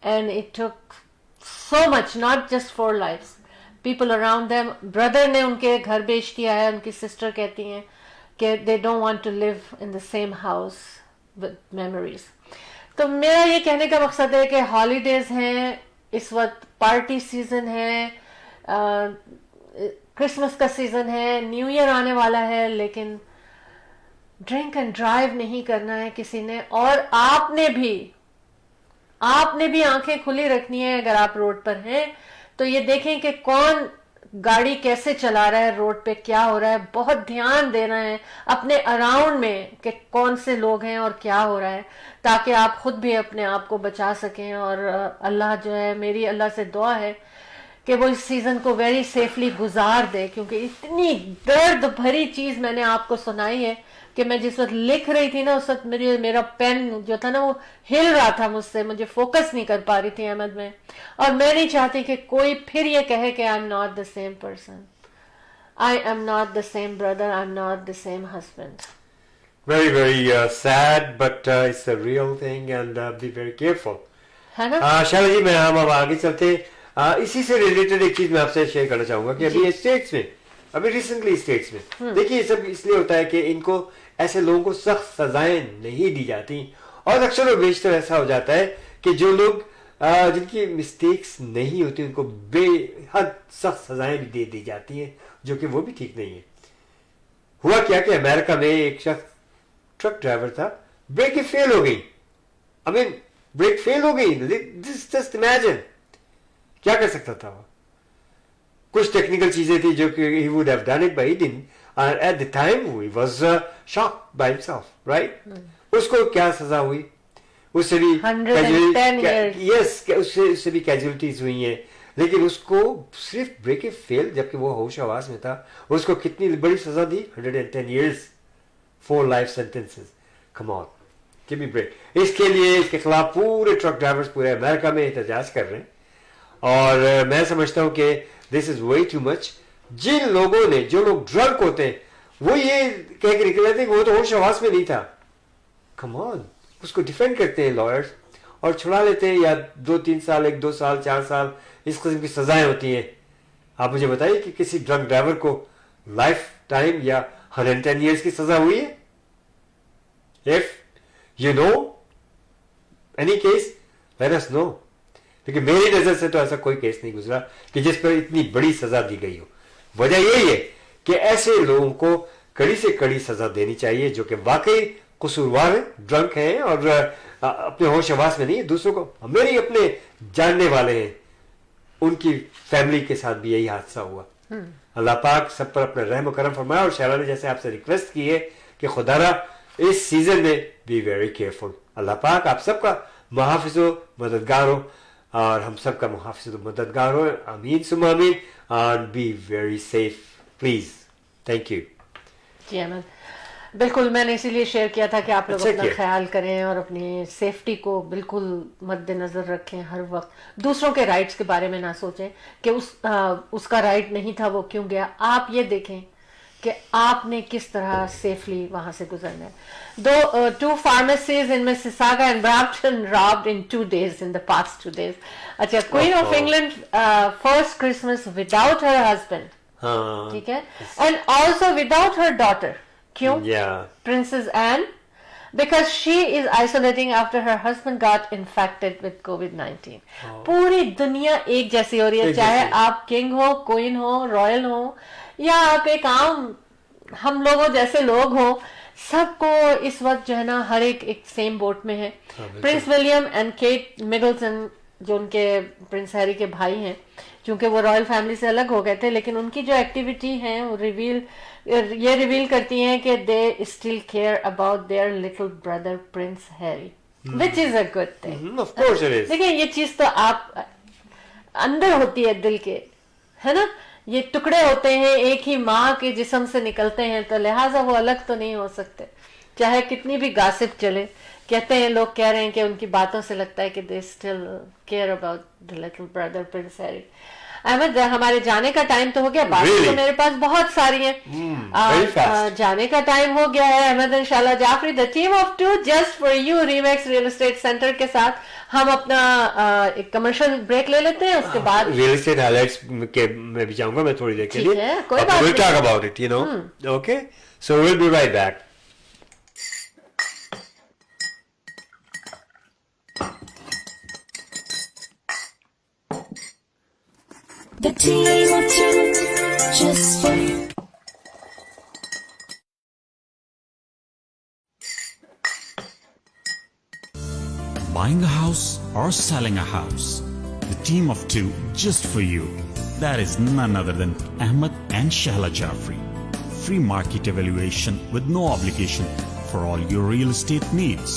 and it took so much, not just 4 lives. People around them, brother نے ان کے گھر بیچ دیا ہے. ان کی sister کہتی ہیں کہ they don't want to live in the same house with memories. تو میرا یہ کہنے کا مقصد ہے کہ ہالیڈیز ہیں، اس وقت پارٹی سیزن ہے، کرسمس کا سیزن ہے، نیو ایئر آنے والا ہے، لیکن ڈرنک اینڈ ڈرائیو نہیں کرنا ہے کسی نے. اور آپ نے بھی آنکھیں کھلی رکھنی ہے. اگر آپ روڈ پر ہیں تو یہ دیکھیں کہ کون گاڑی کیسے چلا رہا ہے، روڈ پہ کیا ہو رہا ہے. بہت دھیان دینا ہے اپنے اراؤنڈ میں کہ کون سے لوگ ہیں اور کیا ہو رہا ہے، تاکہ آپ خود بھی اپنے آپ کو بچا سکیں. اور اللہ جو ہے، میری اللہ سے دعا ہے کہ وہ اس سیزن کو ویری سیفلی گزار دے، کیونکہ اتنی درد بھری چیز میں نے آپ کو سنائی ہے کہ میں جس وقت لکھ رہی تھی نا، اس وقت میرا پین جو تھا نا وہ ہل رہا تھا مجھ سے، مجھے فوکس نہیں کر پا رہی تھی احمد میں. اور میں نہیں چاہتی کہ کوئی پھر یہ کہے کہ I am not the same person, I am not the same brother, I am not the same husband.
Very, very sad, but it's a real thing, and be very careful.
ہے نا؟
شالا جی، میں ہم اب آگے چلتے اسی سے ریلیٹڈ ایک چیز میں آپ سے شیئر کرنا چاہوں گا کہ ابھی اسٹیٹس میں، ابھی ریسنٹلی اسٹیٹس میں دیکھیے، یہ سب اس لیے ہوتا ہے کہ ان کو ایسے لوگوں کو سخت سزائیں نہیں دی جاتی، اور اکثر و بیشتر ایسا ہو جاتا ہے کہ جو لوگ جن کی مسٹیکس نہیں ہوتی ان کو بے حد سخت سزائیں بھی دے دی جاتی ہیں، جو کہ وہ بھی ٹھیک نہیں ہے. ہوا کیا کہ امریکہ میں ایک شخص ٹرک ڈرائیور تھا، بریک فیل ہو گئی. بریک فیل ہو گئی. جسٹ امیجن کیا کر سکتا تھا وہ. کچھ ٹیکنیکل چیزیں تھی جو کہ he would have done it but he didn't. At the time he was shocked by himself, right? उसको क्या सजा हुई, उससे भी
110 years.
यस उससे भी कैजुअलिटीज हुई हैं, लेकिन उसको सिर्फ ब्रेक फेल जबकि वो होश आवाज में था, उसको कितनी बड़ी सजा दी, 110 years, 4 life sentences. Come on, give me break. इसके लिए इसके खिलाफ पूरे ट्रक ड्राइवर्स पूरे अमेरिका में एहतजाज कर रहे हैं, और मैं समझता हूँ कि this is way too much. जिन लोगों ने, जो लोग ड्रंक होते हैं, वो ये कह के निकल जाते हैं कि वो तो होश आवाज में नहीं था. कम ऑन, उसको डिफेंड करते हैं लॉयर्स और छुड़ा लेते हैं, या 2-3 साल, 1-2 साल, 4 साल इस किस्म की सजाएं होती हैं. आप मुझे बताइए कि किसी ड्रंक ड्राइवर को लाइफ टाइम या 110 years की सजा हुई है? If you know any case, let us know. लेकिन मेरी नजर से तो ऐसा कोई केस नहीं गुजरा कि जिस पर इतनी बड़ी सजा दी गई हो. वजह यही है कि ऐसे लोगों को कड़ी से कड़ी सजा देनी चाहिए जो कि वाकई कसूरवार हैं, ड्रंक हैं और अपने होश आवास में नहीं है. दूसरों को, मेरे अपने जानने वाले हैं, उनकी फैमिली के साथ भी यही हादसा हुआ. अल्लाह पाक सब पर अपना रहम करम फरमाए. और शैला ने जैसे आपसे रिक्वेस्ट की है कि खुदारा इस सीजन में बी वेरी केयरफुल. अल्लाह पाक आप सबका मुहाफिज हो, मददगार हो, और हम सबका मुहाफिज हो, मददगार हो. आमीन सुम्मा आमीन. And be very safe please. Thank you.
जी अहमद, बिल्कुल मैंने इसीलिए शेयर किया था कि आप लोग
अच्छा
अपना
किया.
ख्याल करें और अपनी सेफ्टी को बिल्कुल मद्देनजर रखें. हर वक्त दूसरों के राइट्स के बारे में ना सोचें कि उसका राइट नहीं था, वो क्यों गया. आप ये देखें कि आपने किस तरह सेफली वहां से गुजरना है. 2 pharmacies in Mississauga and Brampton robbed in 2 days in the past 2 days. अच्छा, Queen of England first Christmas without her husband,
हाँ,
ठीक है, and also without her daughter. क्यों?
yeah.
Princess Anne, because she is isolating after her husband got infected with COVID-19. पूरी दुनिया एक जैसी हो रही है,
एक
चाहे
जैसी.
आप किंग हो, क्वीन हो, रॉयल हो, या आप एक आम हम लोगों जैसे लोग हो, सबको इस वक्त जो है ना हर एक सेम बोट में है. Prince William and Kate Middleton, जो उनके प्रिंस हैरी के भाई हैं, क्योंकि वो रॉयल फैमिली से अलग हो गए थे, लेकिन उनकी जो एक्टिविटी है वो रिवील करती हैं कि they still care about their little brother Prince Harry, which is a good thing.
Of course it is.
देखिए ये चीज तो आप अंदर होती है दिल के, है ना. ये टुकड़े होते हैं, एक ही माँ के जिस्म से निकलते हैं, तो लिहाजा वो अलग तो नहीं हो सकते, चाहे कितनी भी गासिप चले. कहते हैं, लोग कह रहे हैं कि उनकी बातों से लगता है कि they still care about the little brother Prince Harry. Ahmad, हमारे जाने का टाइम तो हो गया. बातें
Really?
तो मेरे पास बहुत सारी हैं.
very fast.
जाने का टाइम हो गया है. Ahmad and Shahla Jafri, the team of 2 just for you Remax real estate centre के साथ हम अपना एक कमर्शियल ब्रेक ले लेते हैं. उसके बाद
रियल एस्टेट हाइलाइट्स के मैं भी जाऊंगा मैं थोड़ी देर के
ठीक
लिए.
है, कोई बात
We'll
नहीं.
talk about it, you know. Okay, so we'll be right back.
The team of 2 just for you.
Buying a house or selling a house? The team of 2 just for you. That is none other than Ahmed and Shahla Jafri. Free market evaluation with no obligation for all your real estate needs.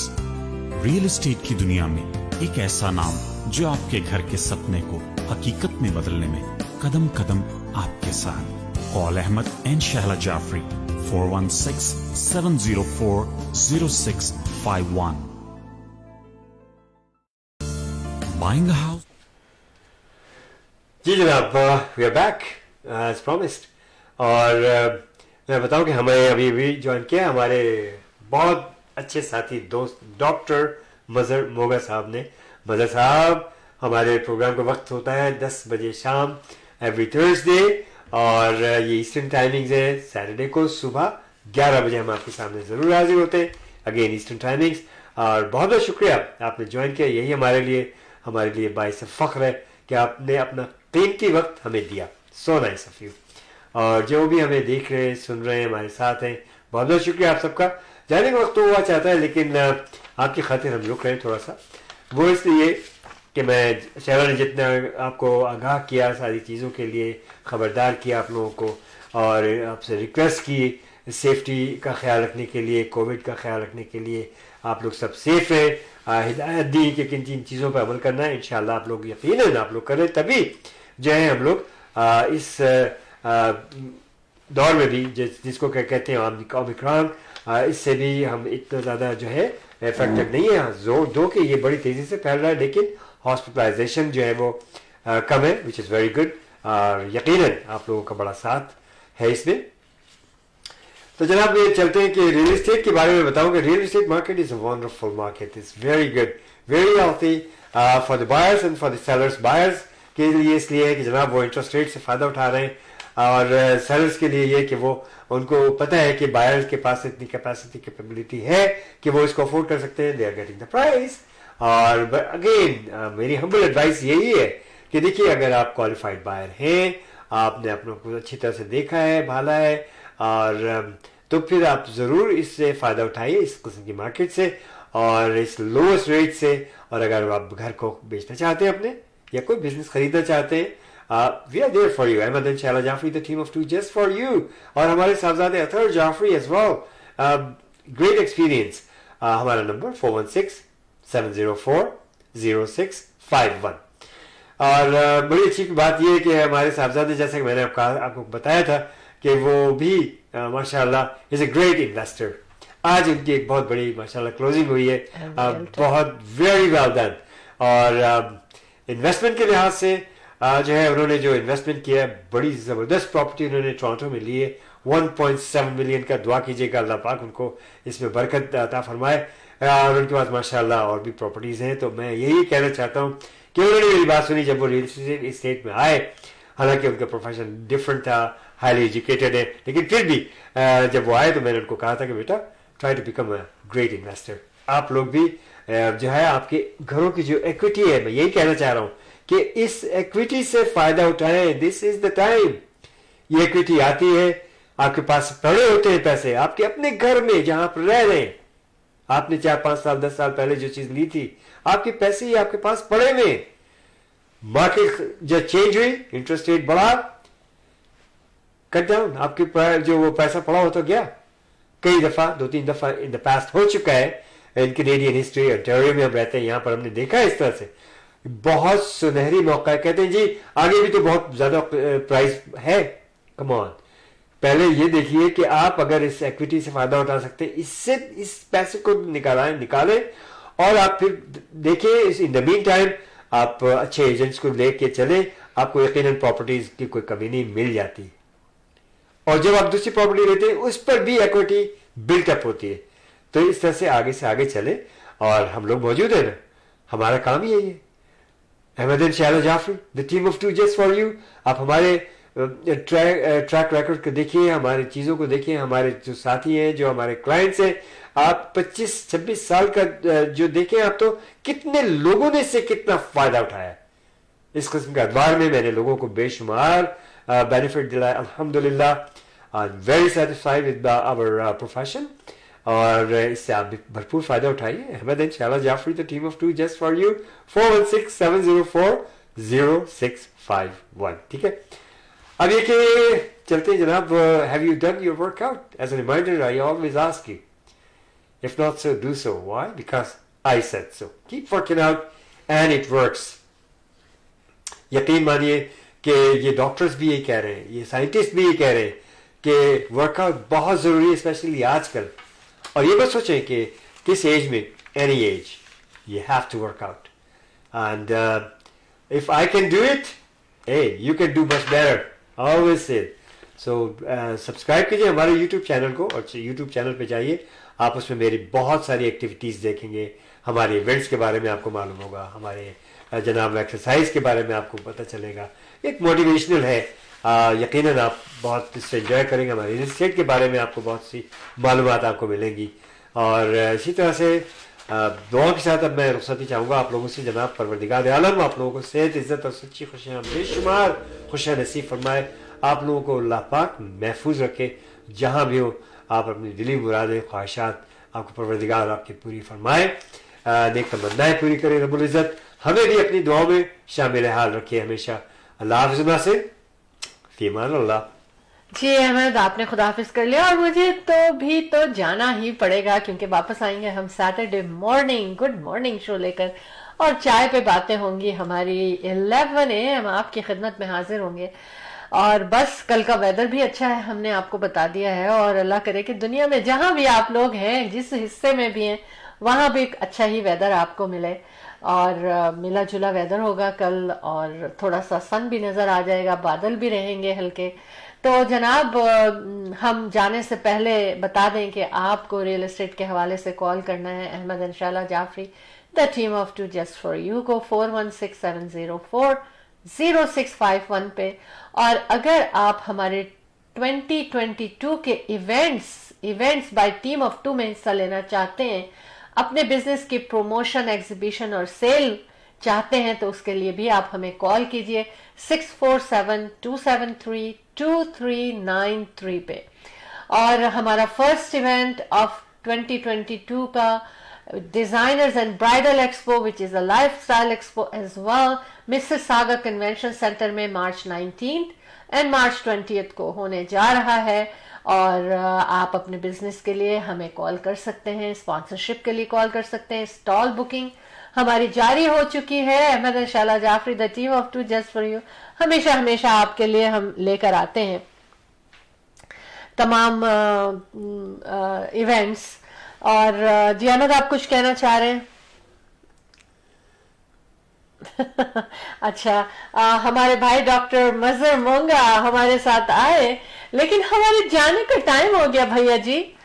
Real estate की दुनिया में एक ऐसा नाम जो आपके घर के सपने को हकीकत में बदलने में कदम कदम आपके साथ. Call Ahmed and Shahla Jafri 416-704-0651. Buying a house.
जी जनाब, we are back as promised. और मैं बताऊं कि हमें अभी भी ज्वाइन किया हमारे बहुत अच्छे साथी दोस्त डॉक्टर मजहर मोगा साहब ने. मजहर साहब, हमारे प्रोग्राम का वक्त होता है 10 बजे शाम एवरी थर्सडे, और ये ईस्टर्न टाइमिंग्स है. सैटरडे को सुबह 11 बजे हम आपके सामने ज़रूर हाजिर होते हैं, अगेन ईस्टर्न टाइमिंग्स. और बहुत बहुत शुक्रिया आपने ज्वाइन किया. यही हमारे लिए बाइस फख्र है कि आपने अपना कीमती वक्त हमें दिया. So nice of you. और जो भी हमें देख रहे हैं, सुन रहे हैं, हमारे साथ हैं, बहुत बहुत शुक्रिया आप सबका. जाने का वक्त तो हुआ चाहता है, लेकिन आपकी खातिर हम रुक रहे हैं थोड़ा सा. वो इसलिए कि मैं शहरा ने जितना आपको आगाह किया सारी चीज़ों के लिए, खबरदार किया आप लोगों को, اور آپ سے ریکویسٹ کی سیفٹی کا خیال رکھنے کے لیے, کووڈ کا خیال رکھنے کے لیے آپ لوگ سب سیف ہیں. ہدایت دی کہ کن کن چیزوں پہ عمل کرنا ہے. انشاءاللہ آپ لوگ یقیناً آپ لوگ کریں, تبھی جو ہے ہم لوگ اس دور میں بھی جس کو کہتے ہیں اومیکرون, اس سے بھی ہم اتنا زیادہ جو ہے افیکٹڈ نہیں ہے. زور دو کہ یہ بڑی تیزی سے پھیل رہا ہے, لیکن ہاسپٹلائزیشن جو ہے وہ کم ہے, وچ از ویری گڈ. اور یقیناً آپ لوگوں کا بڑا ساتھ ہے اس میں. تو جناب یہ چلتے ہیں کہ ریئل اسٹیٹ کے بارے میں بتاؤں کہ real estate market is a wonderful market, is very good, very healthy for the buyers and for the sellers. Buyers کے لیے اس لیے ہے کہ جناب وہ انٹرسٹ ریٹ سے فائدہ اٹھا رہے ہیں, اور سیلرس کے لیے یہ کہ وہ ان کو پتہ ہے کہ بائرس کے پاس اتنی کیپیسٹی کیپیبلٹی ہے کہ وہ اس کو افورڈ کر سکتے ہیں. They are getting the price. اور اگین میری ہمبل ایڈوائس یہی ہے کہ دیکھیے اگر آپ کوالیفائڈ بائر ہیں, آپ نے اپنے کو اچھی طرح سے دیکھا ہے, بھالا ہے, اور تو پھر آپ ضرور اس سے فائدہ اٹھائیے, اس قسم کی مارکیٹ سے اور اس لوسٹ ریٹ سے. اور اگر آپ گھر کو بیچنا چاہتے ہیں اپنے, یا کوئی بزنس خریدنا چاہتے ہیں, we are there for you. Ahmad and Shahla Jafri, the team of two just for you. اور ہمارے صاحبزادے Athar Jafri as well. Great experience. ہمارا نمبر 416-704-0651. اور بڑی اچھی بات یہ ہے کہ ہمارے صاحبزادے, جیسے کہ میں نے آپ کو بتایا تھا کہ وہ بھی ماشاء اللہ از اے گریٹ انویسٹر. آج ان کی ایک بہت بڑی ماشاء اللہ کلوزنگ ہوئی ہے, بہت ویری ویل ڈن. اور انویسٹمنٹ کے لحاظ سے جو ہے انہوں نے جو انویسٹمنٹ کیا ہے, بڑی زبردست پراپرٹی انہوں نے ٹورانٹو میں لی ہے, 1.7 ملین کا. دعا کیجیے گا اللہ پاک ان کو اس میں برکت عطا فرمائے. اور ان کے پاس ماشاء اللہ اور بھی پراپرٹیز ہیں. تو میں یہی کہنا چاہتا ہوں کہ انہوں نے میری بات سنی جب وہ ریئل اسٹیٹ میں آئے, حالانکہ ان کا پروفیشن ڈفرینٹ تھا, ہائیلی ایجوکیٹڈ ہے, لیکن پھر بھی جب وہ آئے تو میں نے ان کو کہا تھا کہ بیٹا try to become a great investor. آپ لوگ بھی جو ہے آپ کے گھروں کی جو ایکویٹی ہے, میں یہی کہنا چاہ رہا ہوں کہ اس ایکویٹی سے فائدہ اٹھائیں. دس از دا ٹائم. یہ ایکویٹی آتی ہے, آپ کے پاس پڑے ہوتے ہیں پیسے آپ کے اپنے گھر میں جہاں آپ رہ رہے ہیں. آپ نے 4-5 سال 10 سال پہلے جو چیز لی تھی, آپ کے پیسے ہی آپ کے پاس پڑے ہوئے. مارکیٹ جب چینج ہوئی, انٹرسٹ ریٹ بڑھا, کٹ ڈاؤن, آپ کے جو وہ پیسہ پڑا ہو تو گیا. کئی دفعہ 2-3 دفعہ ان دا پاسٹ ہو چکا ہے ان کینیڈین ہسٹری. انٹیریو میں ہم رہتے ہیں, یہاں پر ہم نے دیکھا ہے اس طرح سے بہت سنہری موقع ہے. کہتے ہیں جی آگے بھی تو بہت زیادہ پرائز ہے. کم آن, پہلے یہ دیکھیے کہ آپ اگر اس ایکویٹی سے فائدہ اٹھا سکتے ہیں, اس سے اس پیسے کو نکالیں, اور آپ پھر دیکھیں ان دا مین ٹائم آپ اچھے ایجنٹس کو لے کے چلیں, آپ کو یقیناً پراپرٹیز کی کوئی کمی نہیں مل جاتی. اور جب آپ دوسری پراپرٹی لیتے ہیں اس پر بھی ایکویٹی بلٹ اپ ہوتی ہے. تو اس طرح سے آگے چلیں, اور ہم لوگ موجود ہیں نا, ہمارا کام ہی یہی ہے. Ahmad and Shahla Jafri, the team of two just for you. آپ ہمارے ٹریک ریکارڈ کو دیکھیے, ہماری چیزوں کو دیکھیے, ہمارے جو ساتھی ہیں, جو ہمارے کلائنٹس ہیں, آپ 25-26 سال کا جو دیکھیں آپ, تو کتنے لوگوں نے اس سے کتنا فائدہ اٹھایا. اس قسم کا ادوار میں میں نے لوگوں کو بے شمار بینیفٹ دلایا. الحمدللہ, I am very satisfied with our profession, اور اس سے آپ بھی بھرپور فائدہ اٹھائیے. Ahmad and Shahla Jafri, the team of two just for you. 416-704-0651. ٹھیک ہے, اب یہ کہ چلتے ہیں جناب. Have you done your work out? As a reminder I always ask you, if not so, do so. Why? Because I said so. Keep working out and it works. یقین مانیے کہ یہ ڈاکٹرز بھی یہی کہہ رہے ہیں, یہ سائنٹسٹ بھی یہی کہہ رہے ہیں کہ ورک آؤٹ بہت ضروری ہے, اسپیشلی آج کل. اور یہ مت سوچیں کہ کس ایج میں, any age, you have to work out. And if I can do it, hey, you can do much better. I always say. So subscribe کیجیے ہمارے یوٹیوب چینل کو, اور یوٹیوب چینل پہ جائیے, آپ اس میں میری بہت ساری ایکٹیویٹیز دیکھیں گے. ہمارے ایونٹس کے بارے میں آپ کو معلوم ہوگا, ہمارے جناب ایکسرسائز کے بارے میں آپ کو پتہ چلے گا. ایک موٹیویشنل ہے, یقیناً آپ بہت اس سے انجوائے کریں گے. ہمارے ریل اسٹیٹ کے بارے میں آپ کو بہت سی معلومات آپ کو ملیں گی. اور اسی طرح سے دعا کے ساتھ اب میں رخصتی چاہوں گا آپ لوگوں سے. جناب پروردگار عالم آپ لوگوں کو صحت, عزت اور سچی خوشیاں بے شمار خوشیاں نصیب فرمائے. آپ لوگوں کو اللہ پاک محفوظ رکھے, جہاں بھی ہو آپ اپنی دلی مرادیں, خواہشات آپ کو پروردگار آپ کی پوری فرمائے, نیک تمنائیں پوری کرے رب العزت. ہمیں بھی اپنی دعاؤں میں شامل حال رکھے ہمیشہ. اللہ حافظ سے فی امان اللہ.
जी अहमद, आपने खुदाफिज कर लिया और मुझे तो भी तो जाना ही पड़ेगा क्योंकि वापस आएंगे हम Saturday morning good morning show लेकर और चाय पे बातें होंगी हमारी 11 AM आपकी खिदमत में हाजिर होंगे। और बस कल का वेदर भी अच्छा है, हमने आपको बता दिया है, और अल्लाह करे कि दुनिया में जहां भी आप लोग हैं, जिस हिस्से में भी हैं, वहां भी एक अच्छा ही वेदर आपको मिले और मिला जुला वेदर होगा कल, और थोड़ा सा सन भी नजर आ जाएगा, बादल भी रहेंगे हल्के। तो जनाब हम जाने से पहले बता दें कि आपको रियल एस्टेट के हवाले से कॉल करना है Ahmad and Shaila Jafri the team of two just for you को 4167040651 पे। और अगर आप हमारे 2022 के events by team of two में हिस्सा लेना चाहते हैं, अपने बिजनेस की प्रमोशन एग्जीबिशन और सेल चाहते हैं, तो उसके लिए भी आप हमें कॉल कीजिए 6472732393 पे। और हमारा फर्स्ट इवेंट ऑफ 2022 का designers and bridal expo which is a lifestyle expo as well Mississauga convention centre में मार्च 19 एंड मार्च 20 को होने जा रहा है। और आप अपने बिजनेस के लिए हमें कॉल कर सकते हैं, स्पॉन्सरशिप के लिए कॉल कर सकते हैं। स्टॉल बुकिंग हमारी जारी हो चुकी है। Ahmad and Shaila Jafri the team of two just for you हमेशा आपके लिए हम लेकर आते हैं तमाम इवेंट्स। और जी अहमद, आप कुछ कहना चाह रहे हैं? अच्छा, हमारे भाई डॉक्टर मजहर मोंगा हमारे साथ आए, लेकिन हमारे जाने का टाइम हो गया भैया जी।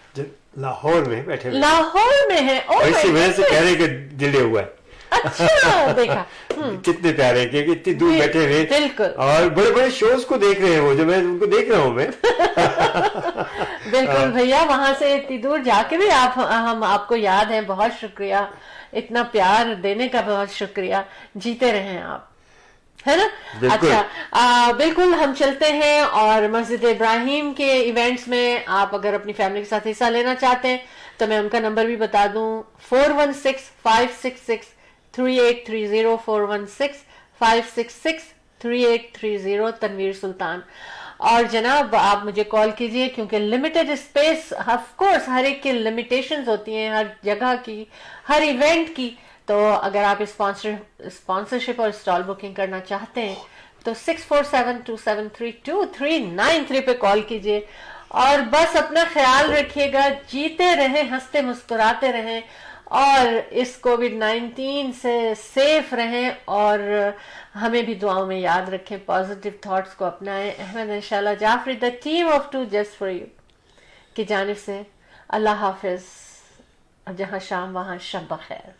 लाहौर में बैठे हुए,
लाहौर में है।
और इसी वजह से कह रहे कि डिले हुआ है।
अच्छा देखा,
कितने प्यारे कि इतनी दूर बैठे हुए,
बिल्कुल,
और बड़े बड़े शोज को देख रहे हैं, वो जो मैं उनको देख रहा हूँ मैं।
बिल्कुल भैया, वहां से इतनी दूर जाके भी हम आपको याद हैं, बहुत शुक्रिया, इतना प्यार देने का बहुत शुक्रिया। जीते रहें आप, है ना? अच्छा, बिल्कुल हम चलते हैं। और मस्जिद इब्राहिम के इवेंट्स में आप अगर अपनी फैमिली के साथ हिस्सा लेना चाहते हैं तो मैं उनका नंबर भी बता दूं 4165663830 4165663830 तनवीर सुल्तान। और जनाब आप मुझे कॉल कीजिए क्योंकि लिमिटेड स्पेस, ऑफ कोर्स हर एक की लिमिटेशंस होती हैं, हर जगह की, हर इवेंट की। तो अगर आप स्पॉन्सरशिप और स्टॉल बुकिंग करना चाहते हैं तो 6472732393 पे कॉल कीजिए। और बस अपना ख्याल रखिएगा, जीते रहें, हंसते मुस्कुराते रहें और इस कोविड-19 से सेफ रहें, और हमें भी दुआओं में याद रखें, पॉजिटिव थॉट्स को अपनाएं। Ahmad and Shaila Jafri the team of two just for you की जानिब से अल्लाह हाफिज, और जहां शाम वहां शब बखैर।